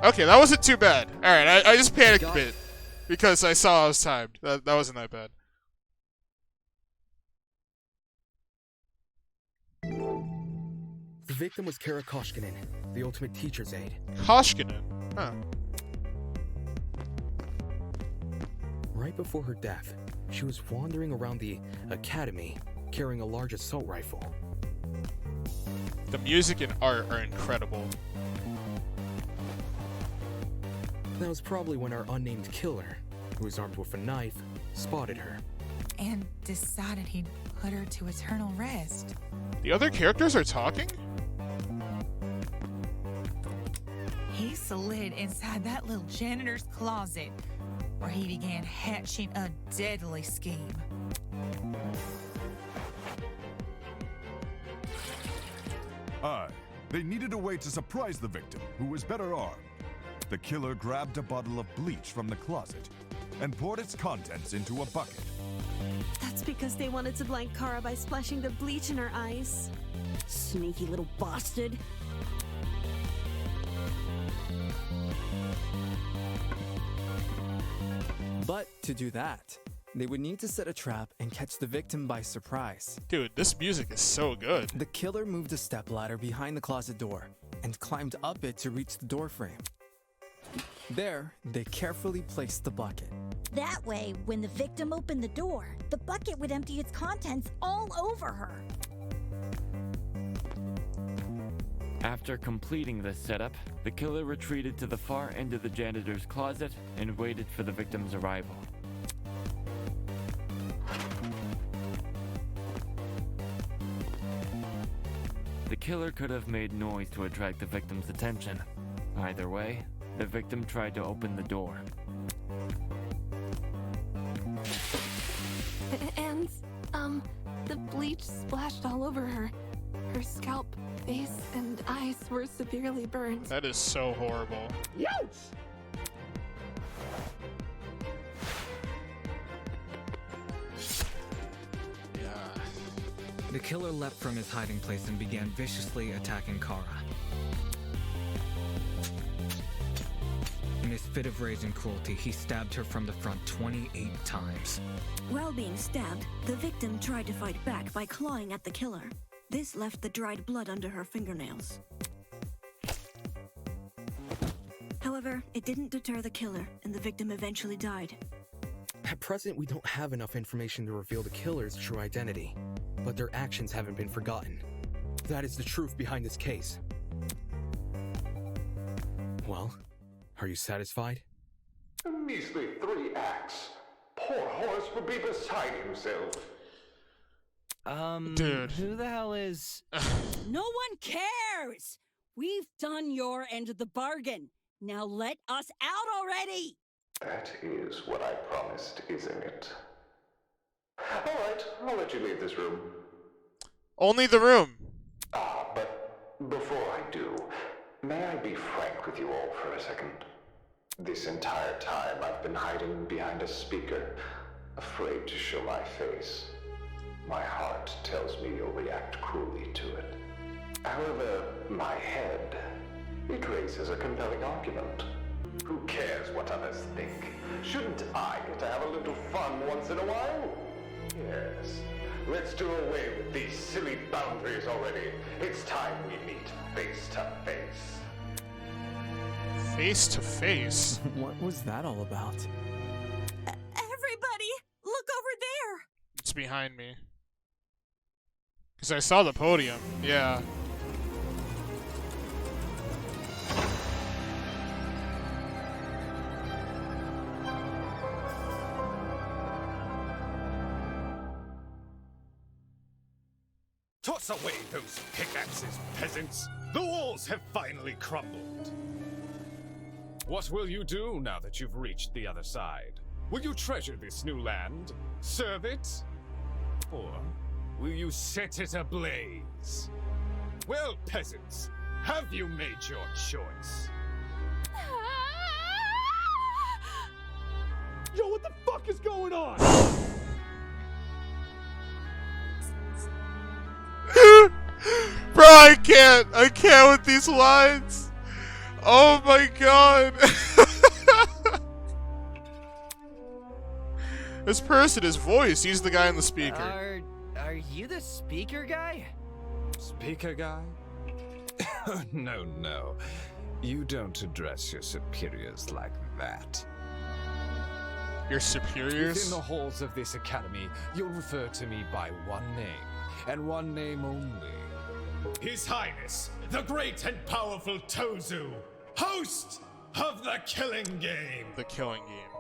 Okay, that wasn't too bad. Alright, I just panicked a bit. Because I saw I was timed. That wasn't that bad. The victim was Kara Koshkinen, the ultimate teacher's aide. Koshkinen? Huh. Right before her death, she was wandering around the academy carrying a large assault rifle. The music and art are incredible. That was probably when our unnamed killer, who was armed with a knife, spotted her. And decided he'd put her to eternal rest. The other characters are talking? He slid inside that little janitor's closet, where he began hatching a deadly scheme. They needed a way to surprise the victim, who was better armed. The killer grabbed a bottle of bleach from the closet and poured its contents into a bucket. That's because they wanted to blind Kara by splashing the bleach in her eyes. Sneaky little bastard. But to do that, they would need to set a trap and catch the victim by surprise. Dude, this music is so good. The killer moved a stepladder behind the closet door and climbed up it to reach the door frame. There, they carefully placed the bucket. That way, when the victim opened the door, the bucket would empty its contents all over her. After completing this setup, the killer retreated to the far end of the janitor's closet and waited for the victim's arrival. The killer could have made noise to attract the victim's attention. Either way, the victim tried to open the door. And, the bleach splashed all over her. Her scalp, face, and eyes were severely burned. That is so horrible. Youch! The killer leapt from his hiding place and began viciously attacking Kara. In his fit of rage and cruelty, he stabbed her from the front 28 times. While being stabbed, the victim tried to fight back by clawing at the killer. This left the dried blood under her fingernails. However, it didn't deter the killer, and the victim eventually died. At present, we don't have enough information to reveal the killer's true identity, but their actions haven't been forgotten. That is the truth behind this case. Well, are you satisfied? A measly 3 acts. Poor Horace would be beside himself. Dude. Who the hell is... No one cares! We've done your end of the bargain. Now let us out already! That is what I promised, isn't it? Alright, I'll let you leave this room. Only the room. But before I do, may I be frank with you all for a second? This entire time I've been hiding behind a speaker, afraid to show my face. My heart tells me you'll react cruelly to it. However, my head, it raises a compelling argument. Who cares what others think? Shouldn't I get to have a little fun once in a while? Yes. Let's do away with these silly boundaries already. It's time we meet face to face. Face to face? What was that all about? Everybody, look over there. It's behind me. Because I saw the podium. Yeah. Toss away those pickaxes, peasants! The walls have finally crumbled! What will you do now that you've reached the other side? Will you treasure this new land? Serve it? Or will you set it ablaze? Well, peasants, have you made your choice? Yo, what the fuck is going on? Bro, I can't with these lines. Oh my god. This person, his voice, he's the guy in the speaker. Are you the speaker guy? Speaker guy? No, no. You don't address your superiors like that. Your superiors? Within the halls of this academy, you'll refer to me by one name, and one name only. His Highness, the great and powerful Tozu, host of the Killing Game. The Killing Game.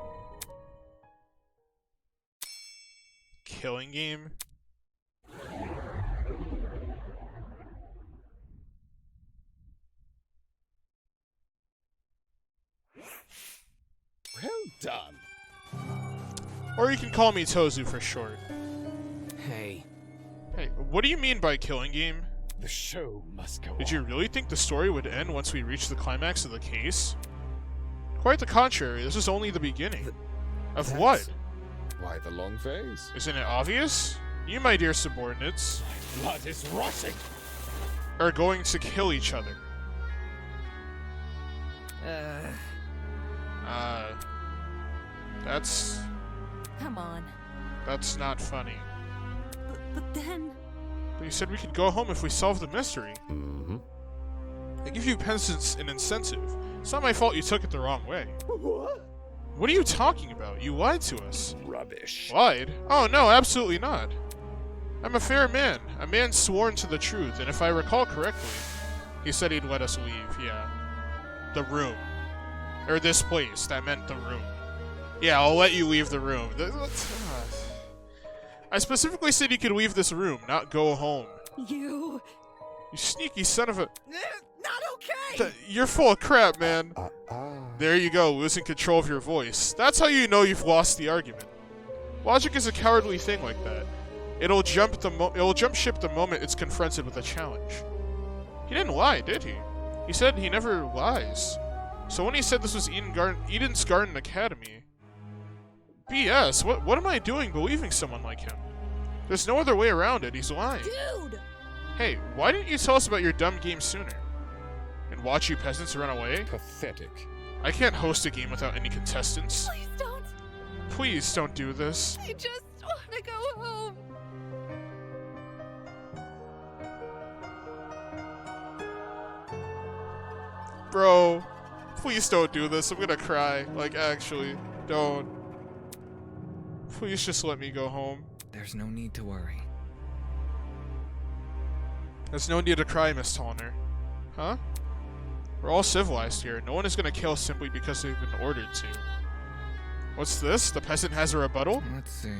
Killing Game? Well done. Or you can call me Tozu for short. Hey. Hey, what do you mean by Killing Game? The show must go on. Did you really think the story would end once we reached the climax of the case? Quite the contrary, this is only the beginning. Of what? Why the long face? Isn't it obvious? You, my dear subordinates, Blood is rushing. are going to kill each other. That's Come on. That's not funny. But then... But you said we could go home if we solve the mystery. Mm-hmm. I give you peasants an incentive. It's not my fault you took it the wrong way. What? What are you talking about? You lied to us. Rubbish. Lied? Oh no, absolutely not. I'm a fair man. A man sworn to the truth, and if I recall correctly, he said he'd let us leave, yeah. The room. Or this place, that meant the room. Yeah, I'll let you leave the room. I specifically said you could leave this room, not go home. You sneaky son of a... Not okay! You're full of crap, man. There you go, losing control of your voice. That's how you know you've lost the argument. Logic is a cowardly thing like that. It'll jump ship the moment it's confronted with a challenge. He didn't lie, did he? He said he never lies. So when he said this was Eden's Garden Academy... BS, what am I doing believing someone like him? There's no other way around it, he's lying. Dude! Hey, why didn't you tell us about your dumb game sooner? And watch you peasants run away? Pathetic. I can't host a game without any contestants. Please don't. Please don't do this. I just want to go home. Bro, please don't do this. I'm gonna cry. Like, actually, don't. Please just let me go home. There's no need to worry. There's no need to cry, Miss Tallner. Huh? We're all civilized here. No one is gonna kill simply because they've been ordered to. What's this? The peasant has a rebuttal? Let's see.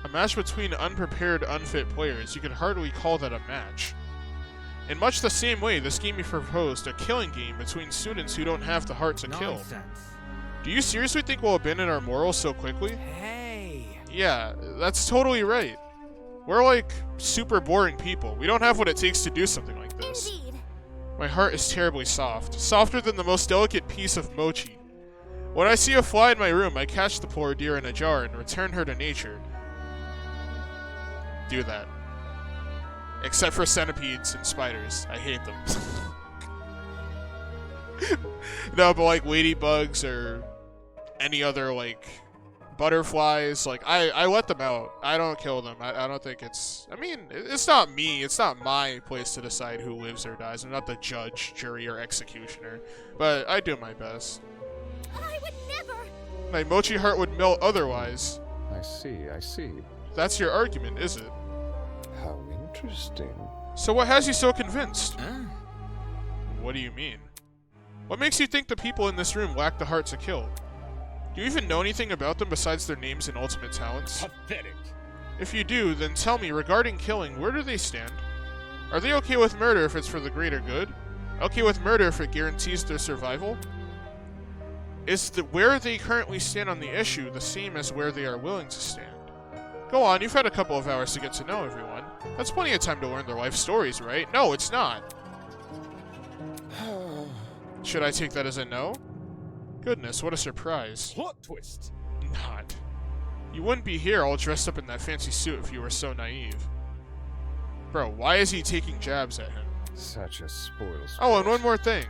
A match between unprepared, unfit players. You can hardly call that a match. In much the same way, this game you proposed, a killing game between students who don't have the heart to kill. Do you seriously think we'll abandon our morals so quickly? Hey! Yeah, that's totally right. We're like super boring people. We don't have what it takes to do something like this. Indeed. My heart is terribly soft, softer than the most delicate piece of mochi. When I see a fly in my room, I catch the poor dear in a jar and return her to nature. Do that. Except for centipedes and spiders. I hate them. No, but like ladybugs or any other like butterflies, like I let them out. I don't kill them. I don't think it's, I mean, it's not me. It's not my place to decide who lives or dies. I'm not the judge, jury, or executioner. But I do my best. I would never. My mochi heart would melt otherwise. I see. That's your argument, is it? How interesting. So what has you so convinced? What do you mean? What makes you think the people in this room lack the heart to kill? Do you even know anything about them besides their names and ultimate talents? Pathetic. If you do, then tell me, regarding killing, where do they stand? Are they okay with murder if it's for the greater good? Okay with murder if it guarantees their survival? Is where they currently stand on the issue the same as where they are willing to stand? Go on, you've had a couple of hours to get to know everyone. That's plenty of time to learn their life stories, right? No, it's not. Should I take that as a no? Goodness, what a surprise. Plot twist. Not. You wouldn't be here all dressed up in that fancy suit if you were so naive. Bro, why is he taking jabs at him? Such a spoil. Oh, and one more thing.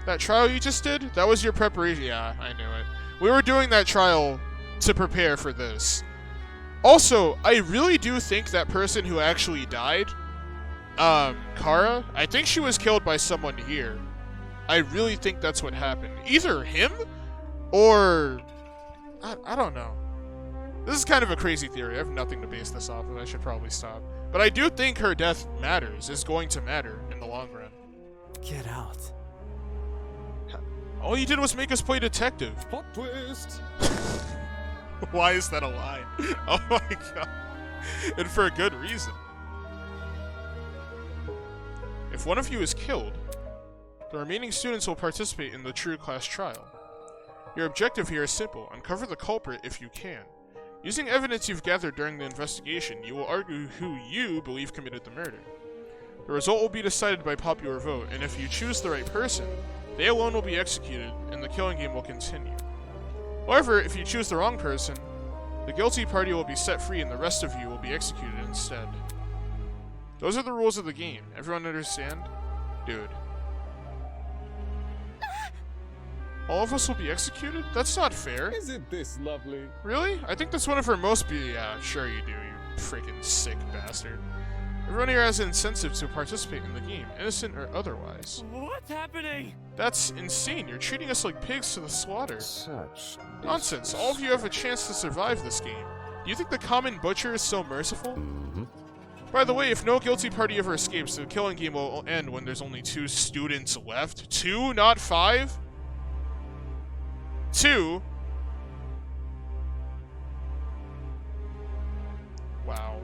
That trial you just did? That was your preparation. Yeah, I knew it. We were doing that trial to prepare for this. Also, I really do think that person who actually died, Kara, I think she was killed by someone here. I really think that's what happened. Either him, or... I don't know. This is kind of a crazy theory. I have nothing to base this off of. I should probably stop. But I do think her death matters, is going to matter in the long run. Get out. All you did was make us play detective. Plot twist. Why is that a lie? Oh my god. And for a good reason. If one of you is killed, the remaining students will participate in the true class trial. Your objective here is simple. Uncover the culprit if you can. Using evidence you've gathered during the investigation, you will argue who you believe committed the murder. The result will be decided by popular vote, and if you choose the right person, they alone will be executed, and the killing game will continue. However, if you choose the wrong person, the guilty party will be set free and the rest of you will be executed instead. Those are the rules of the game. Everyone understand? Dude. All of us will be executed? That's not fair. Isn't this lovely? Really? I think that's one of her most yeah, sure you do, you freaking sick bastard. Everyone here has an incentive to participate in the game, innocent or otherwise. What's happening? That's insane. You're treating us like pigs to the slaughter. Such nonsense. All of you have a chance to survive this game. Do you think the common butcher is so merciful? By the way, if no guilty party ever escapes, the killing game will end when there's only 2 students left. 2, not 5? 2? Wow.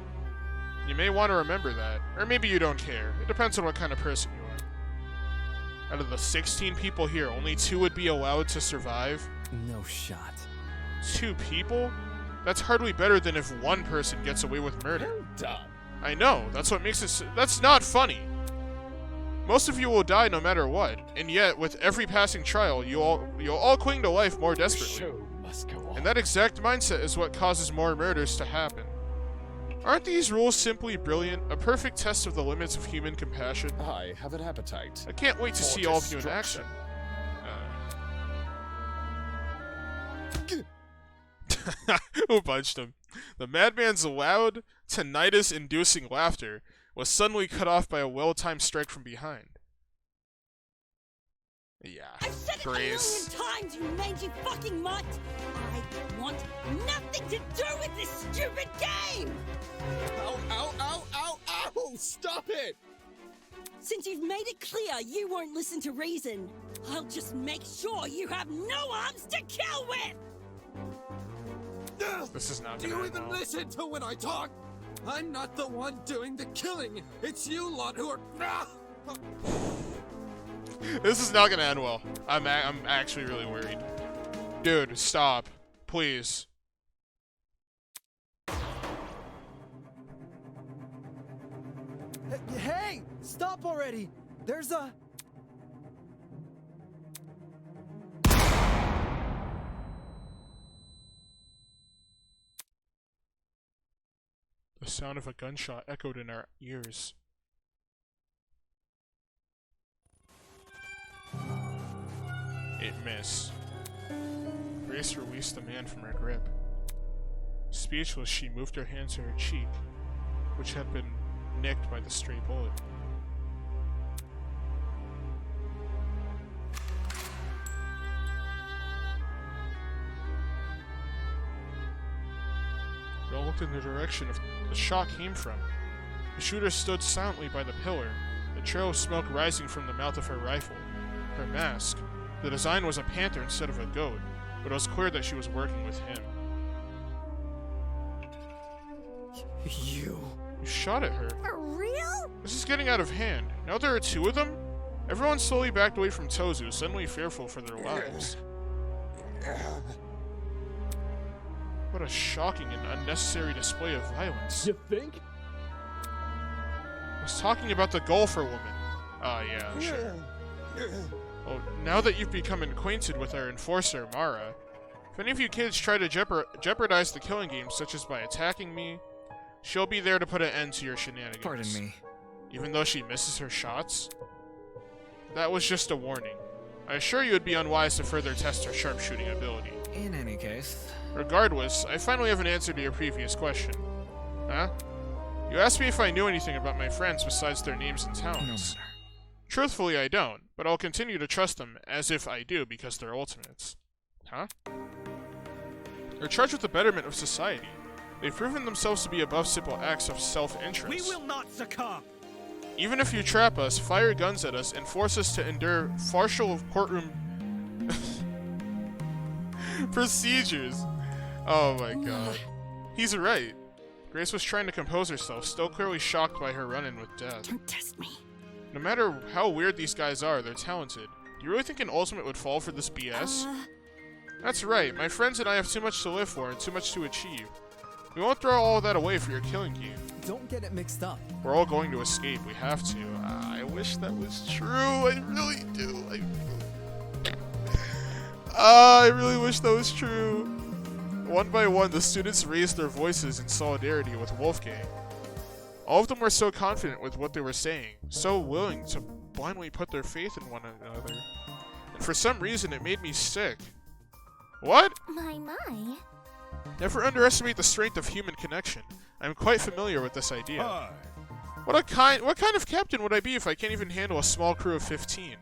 You may want to remember that. Or maybe you don't care. It depends on what kind of person you are. Out of the 16 people here, only 2 would be allowed to survive? No shot. 2 people? That's hardly better than if 1 person gets away with murder. Well done. I know, that's what makes it that's not funny. Most of you will die no matter what, and yet, with every passing trial, you'll all cling to life more desperately. Show must go on. And that exact mindset is what causes more murders to happen. Aren't these rules simply brilliant? A perfect test of the limits of human compassion? I have an appetite. I can't wait to see all of you in action. Who punched him? The madman's loud, tinnitus-inducing laughter was suddenly cut off by a well-timed strike from behind. Yeah, I've said it Grace. a million times, you mangy fucking mutt! I want nothing to do with this stupid game! Ow, ow, ow, ow, ow! Stop it! Since you've made it clear you won't listen to reason, I'll just make sure you have no arms to kill with! This is not Do gonna you end even well. listen to when I talk? I'm not the one doing the killing. It's you lot who are. This is not gonna end well. I'm actually really worried. Dude, stop. Please. Hey! Stop already! There's a... The sound of a gunshot echoed in our ears. It missed. Grace released the man from her grip. Speechless, she moved her hand to her cheek, which had been nicked by the stray bullet. Girl looked in the direction the shot came from. The shooter stood silently by the pillar, the trail of smoke rising from the mouth of her rifle. Her mask. The design was a panther instead of a goat, but it was clear that she was working with him. You shot at her. For real? This is getting out of hand. Now there are two of them? Everyone slowly backed away from Tozu, suddenly fearful for their lives. What a shocking and unnecessary display of violence. You think? I was talking about the golfer woman. Yeah, sure. Well, now that you've become acquainted with our enforcer, Mara, if any of you kids try to jeopardize the killing game, such as by attacking me, she'll be there to put an end to your shenanigans. Pardon me. Even though she misses her shots? That was just a warning. I assure you it'd be unwise to further test her sharpshooting ability. In any case... Regardless, I finally have an answer to your previous question. Huh? You asked me if I knew anything about my friends besides their names and talents. No matter. Truthfully, I don't, but I'll continue to trust them as if I do because they're ultimates. Huh? They're charged with the betterment of society. They've proven themselves to be above simple acts of self-interest. We will not succumb! Even if you trap us, fire guns at us, and force us to endure partial courtroom procedures. Oh my god. He's right. Grace was trying to compose herself, still clearly shocked by her run-in with death. Don't test me. No matter how weird these guys are, they're talented. Do you really think an ultimate would fall for this BS? That's right. My friends and I have too much to live for and too much to achieve. We won't throw all of that away for your killing game. Don't get it mixed up. We're all going to escape. We have to. I wish that was true. I really do. I really wish that was true. One by one, the students raised their voices in solidarity with Wolfgang. All of them were so confident with what they were saying, so willing to blindly put their faith in one another. And for some reason, it made me sick. What? My. Never underestimate the strength of human connection. I'm quite familiar with this idea. What kind of captain would I be if I can't even handle a small crew of 15?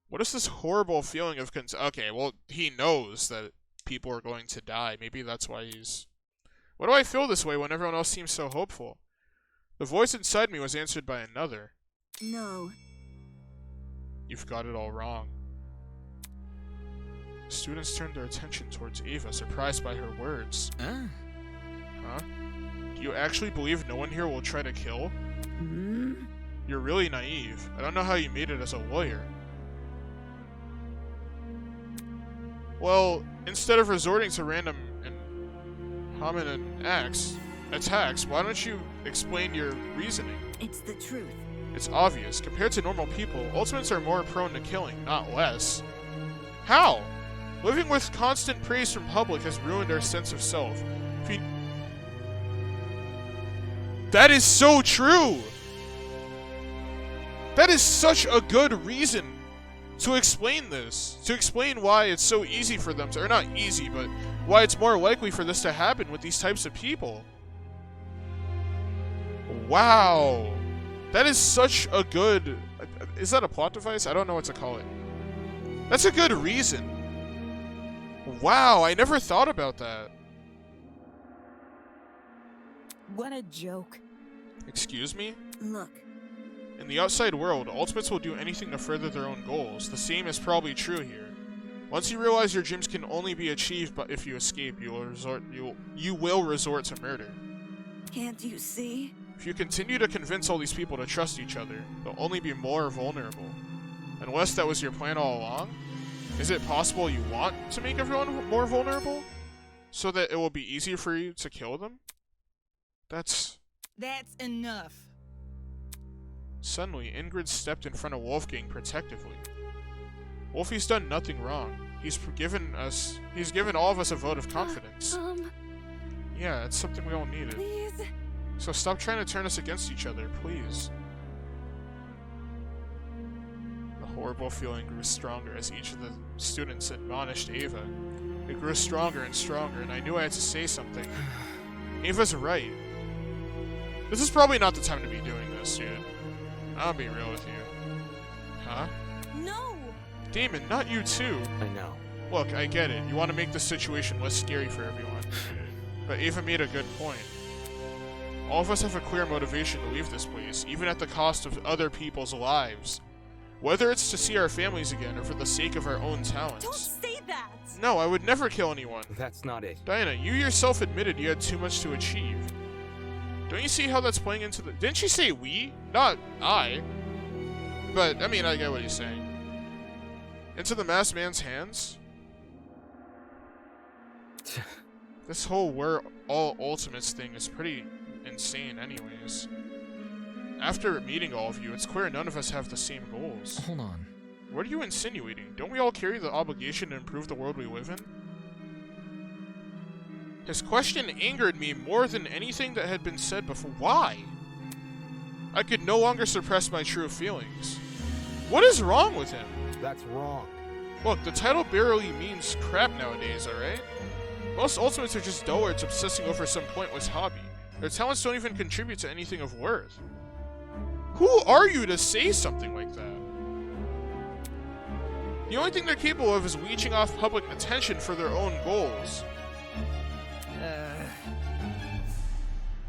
What is this horrible feeling of okay, well, he knows that people are going to die. Maybe that's why he's... Why do I feel this way when everyone else seems so hopeful? The voice inside me was answered by another. No. You've got it all wrong. Students turned their attention towards Ava, surprised by her words. Huh? Do you actually believe no one here will try to kill? You're really naive. I don't know how you made it as a lawyer. Well, instead of resorting to random and hominin attacks, why don't you explain your reasoning? It's the truth. It's obvious. Compared to normal people, ultimates are more prone to killing, not less. How? Living with constant praise from public has ruined our sense of self. That is so true! That is such a good reason to explain this. To explain why it's so easy for them to, or not easy, but why it's more likely for this to happen with these types of people. Wow. That is such a good... Is that a plot device? I don't know what to call it. That's a good reason. Wow, I never thought about that. What a joke. Excuse me? Look. In the outside world, ultimates will do anything to further their own goals. The same is probably true here. Once you realize your dreams can only be achieved but if you escape, you will resort to murder. Can't you see? If you continue to convince all these people to trust each other, they'll only be more vulnerable. Unless that was your plan all along? Is it possible you want to make everyone more vulnerable? So that it will be easier for you to kill them? That's enough. Suddenly, Ingrid stepped in front of Wolfgang protectively. Wolfie's done nothing wrong. He's given all of us a vote of confidence. Yeah, it's something we all needed. Please. So stop trying to turn us against each other, please. The horrible feeling grew stronger as each of the students admonished Ava. It grew stronger and stronger, and I knew I had to say something. Ava's right. This is probably not the time to be doing this, dude. I'll be real with you. Huh? No! Damon, not you too. I know. Look, I get it. You want to make the situation less scary for everyone. But Ava made a good point. All of us have a clear motivation to leave this place, even at the cost of other people's lives. Whether it's to see our families again or for the sake of our own talents. Don't say that! No, I would never kill anyone. That's not it. Diana, you yourself admitted you had too much to achieve. Don't you see how that's playing into the... Didn't she say we? Not I. But, I mean, I get what he's saying. Into the masked man's hands? This whole we're all ultimates thing is pretty insane anyways. After meeting all of you, it's clear none of us have the same goals. Hold on. What are you insinuating? Don't we all carry the obligation to improve the world we live in? His question angered me more than anything that had been said before. Why? I could no longer suppress my true feelings. What is wrong with him? That's wrong. Look, the title barely means crap nowadays, alright? Most ultimates are just dullards obsessing over some pointless hobby. Their talents don't even contribute to anything of worth. Who are you to say something like that? The only thing they're capable of is leeching off public attention for their own goals.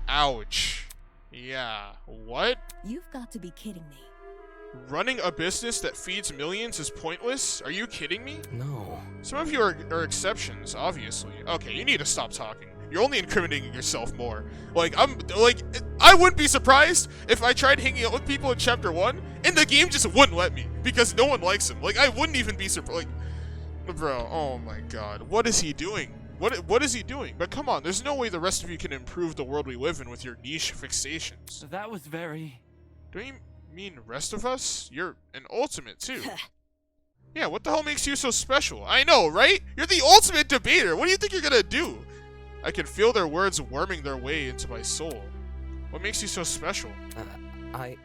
Ouch. Yeah. What? You've got to be kidding me. Running a business that feeds millions is pointless? Are you kidding me? No. Some of you are exceptions, obviously. Okay, you need to stop talking. You're only incriminating yourself more. I wouldn't be surprised if I tried hanging out with people in Chapter 1, and the game just wouldn't let me, because no one likes him. Like, I wouldn't even be surprised. Like, bro, oh my god. What is he doing? What is he doing? But come on, there's no way the rest of you can improve the world we live in with your niche fixations. That was very... Don't you mean rest of us? You're an ultimate, too. Yeah, what the hell makes you so special? I know, right? You're the ultimate debater. What do you think you're gonna do? I can feel their words worming their way into my soul. What makes you so special? I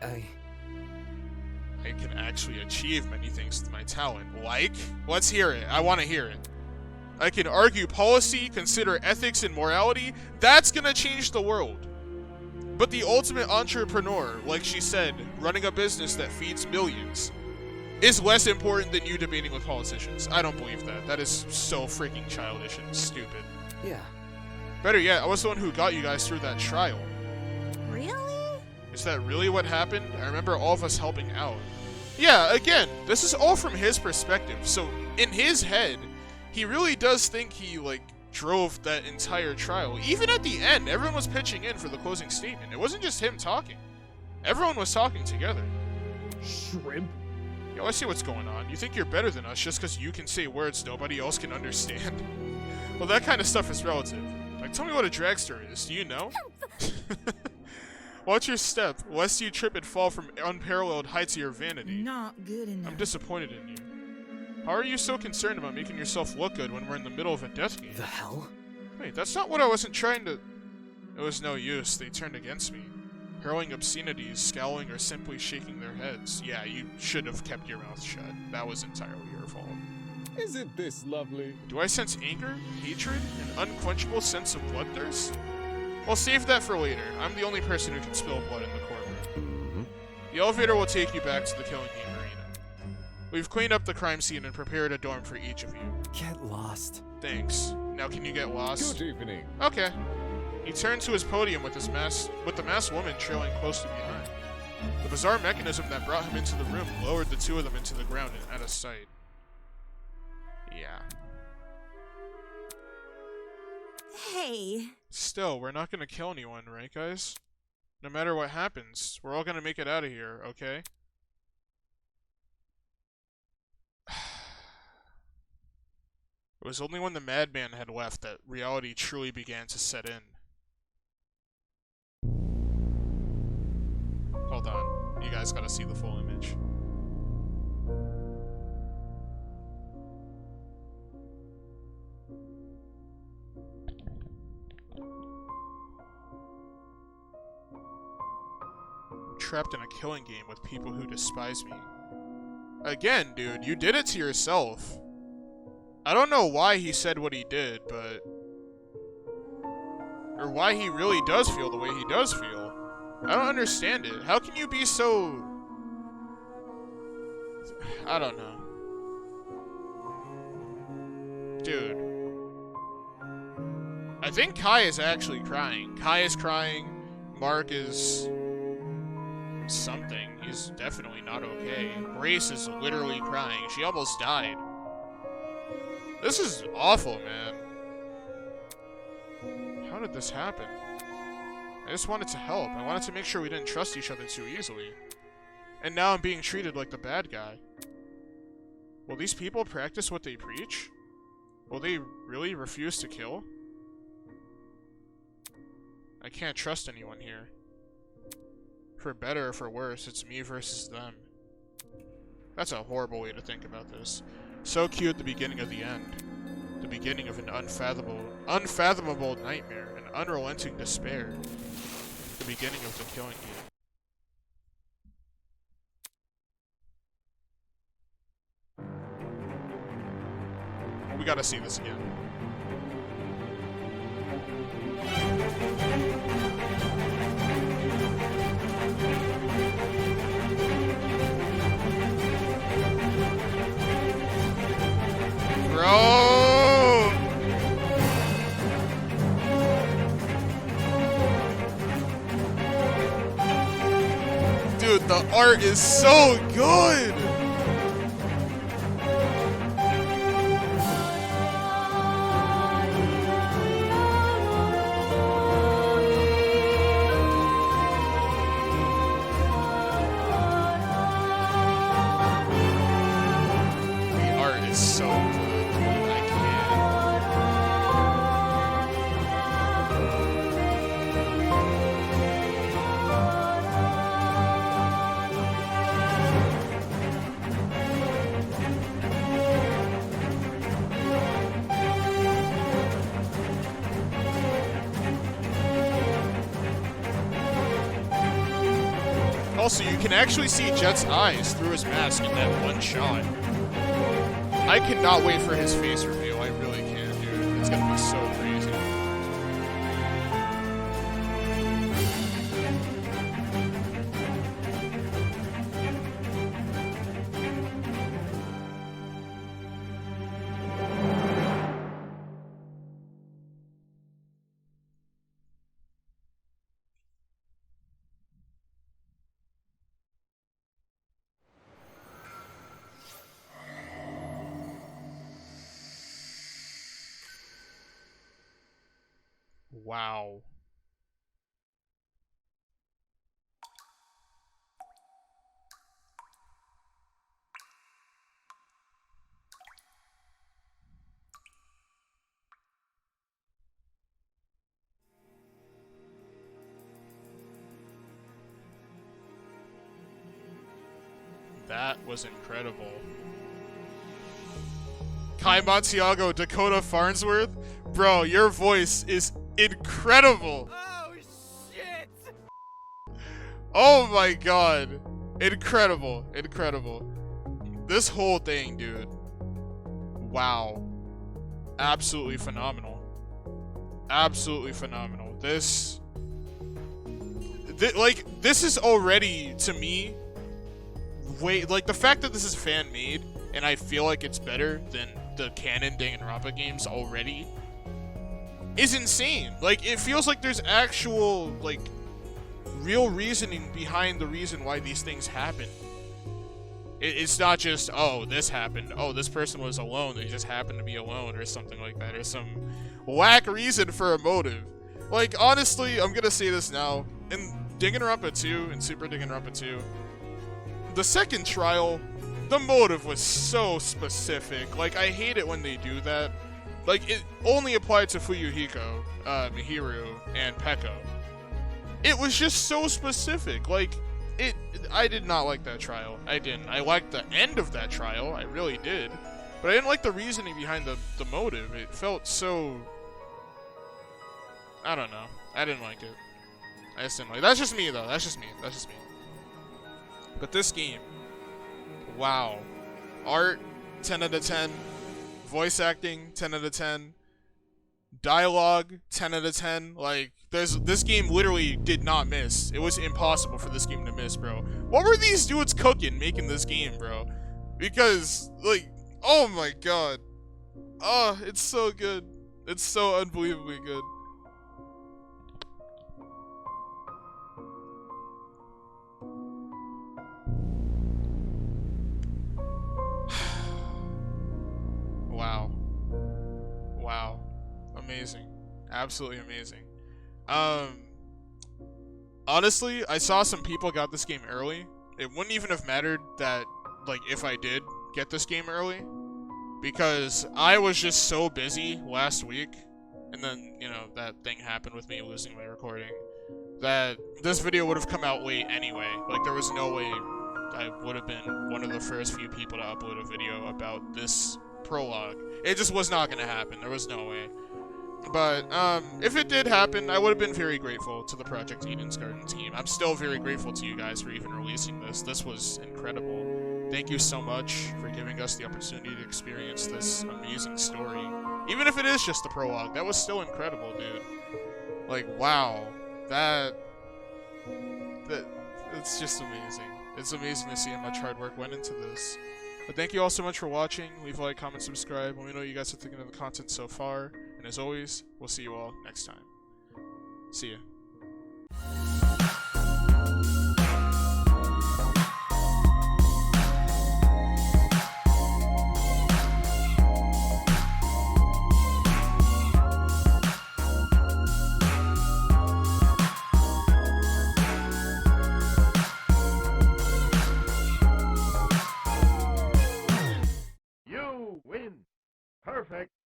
can actually achieve many things with my talent. Like? Let's hear it. I want to hear it. I can argue policy, consider ethics and morality. That's gonna change the world. But the ultimate entrepreneur, like she said, running a business that feeds millions, is less important than you debating with politicians. I don't believe that. That is so freaking childish and stupid. Yeah. Better yet, I was the one who got you guys through that trial. Really? Is that really what happened? I remember all of us helping out. Yeah, again, this is all from his perspective, so in his head, he really does think he, drove that entire trial. Even at the end, everyone was pitching in for the closing statement. It wasn't just him talking. Everyone was talking together. Shrimp? Yo, I see what's going on. You think you're better than us just because you can say words nobody else can understand? Well, that kind of stuff is relative. Like, tell me what a dragster is. Do you know? Watch your step, lest you trip and fall from unparalleled heights of your vanity. Not good enough. I'm disappointed in you. How are you so concerned about making yourself look good when we're in the middle of a death game? The hell? Wait, that's not what I wasn't trying to... It was no use. They turned against me. Hurling obscenities, scowling, or simply shaking their heads. Yeah, you should have kept your mouth shut. That was entirely your fault. Isn't this lovely? Do I sense anger, hatred, an unquenchable sense of bloodthirst? Well, save that for later. I'm the only person who can spill blood in the courtroom. The elevator will take you back to the Killing Game arena. We've cleaned up the crime scene and prepared a dorm for each of you. Get lost. Thanks. Now can you get lost? Good evening. Okay. He turned to his podium with the masked woman trailing closely behind. The bizarre mechanism that brought him into the room lowered the two of them into the ground and out of sight. Yeah. Hey. Still, we're not gonna kill anyone, right, guys? No matter what happens, we're all gonna make it out of here, okay? It was only when the madman had left that reality truly began to set in. Hold on. You guys gotta see the full image. I'm trapped in a killing game with people who despise me. Again, dude, you did it to yourself. I don't know why he said what he did, but... Or why he really does feel the way he does feel. I don't understand it. How can you be so... I don't know. Dude. I think Kai is actually crying. Kai is crying. Mark is... something. He's definitely not okay. Grace is literally crying. She almost died. This is awful, man. How did this happen? I just wanted to help. I wanted to make sure we didn't trust each other too easily. And now I'm being treated like the bad guy. Will these people practice what they preach? Will they really refuse to kill? I can't trust anyone here. For better or for worse, it's me versus them. That's a horrible way to think about this. So cute at the beginning of the end. The beginning of an unfathomable nightmare, an unrelenting despair. The beginning of the killing game. We gotta see this again. Bro! Dude, the art is so good! The art is so good, dude. I Also, you can actually see Jet's eyes through his mask in that one shot. I cannot wait for his face reveal. I really can't, dude. It's gonna be so crazy. Wow. That was incredible. Kai Montiago, Dakota Farnsworth? Bro, your voice is incredible! Oh, shit! Oh my god. Incredible. Incredible. This whole thing, dude. Wow. Absolutely phenomenal. Absolutely phenomenal. This is already, to me, like, the fact that this is fan-made, and I feel like it's better than the canon Danganronpa games already, is insane. Like, it feels like there's actual, like, real reasoning behind the reason why these things happen. It's not just, oh, this happened. Oh, this person was alone. They just happened to be alone or something like that. Or some whack reason for a motive. Like, honestly, I'm gonna say this now. In Danganronpa 2 and Super Danganronpa 2, the second trial, the motive was so specific. Like, I hate it when they do that. Like, it only applied to Fuyuhiko, Mihiru, and Peko. It was just so specific. Like, I did not like that trial. I didn't. I liked the end of that trial. I really did. But I didn't like the reasoning behind the motive. It felt so... I don't know. I didn't like it. I just didn't like it. That's just me, though. That's just me. That's just me. But this game... wow. Art, 10 out of 10. Voice acting, 10 out of 10. Dialogue, 10 out of 10. Like, this game literally did not miss. It was impossible for this game to miss, bro. What were these dudes cooking making this game, bro? Because, like, oh my god. Oh, it's so good. It's so unbelievably good. Wow. Wow. Amazing. Absolutely amazing. Honestly, I saw some people got this game early. It wouldn't even have mattered that, like, if I did get this game early, because I was just so busy last week, and then, you know, that thing happened with me losing my recording, that this video would have come out late anyway. Like, there was no way I would have been one of the first few people to upload a video about this prologue. It just was not going to happen. There was no way. But, if it did happen, I would have been very grateful to the Project Eden's Garden team. I'm still very grateful to you guys for even releasing this. This was incredible. Thank you so much for giving us the opportunity to experience this amazing story. Even if it is just the prologue, that was still incredible, dude. Like, wow. It's just amazing. It's amazing to see how much hard work went into this. But thank you all so much for watching. Leave a like, comment, subscribe. Let me know what you guys are thinking of the content so far. And as always, we'll see you all next time. See ya.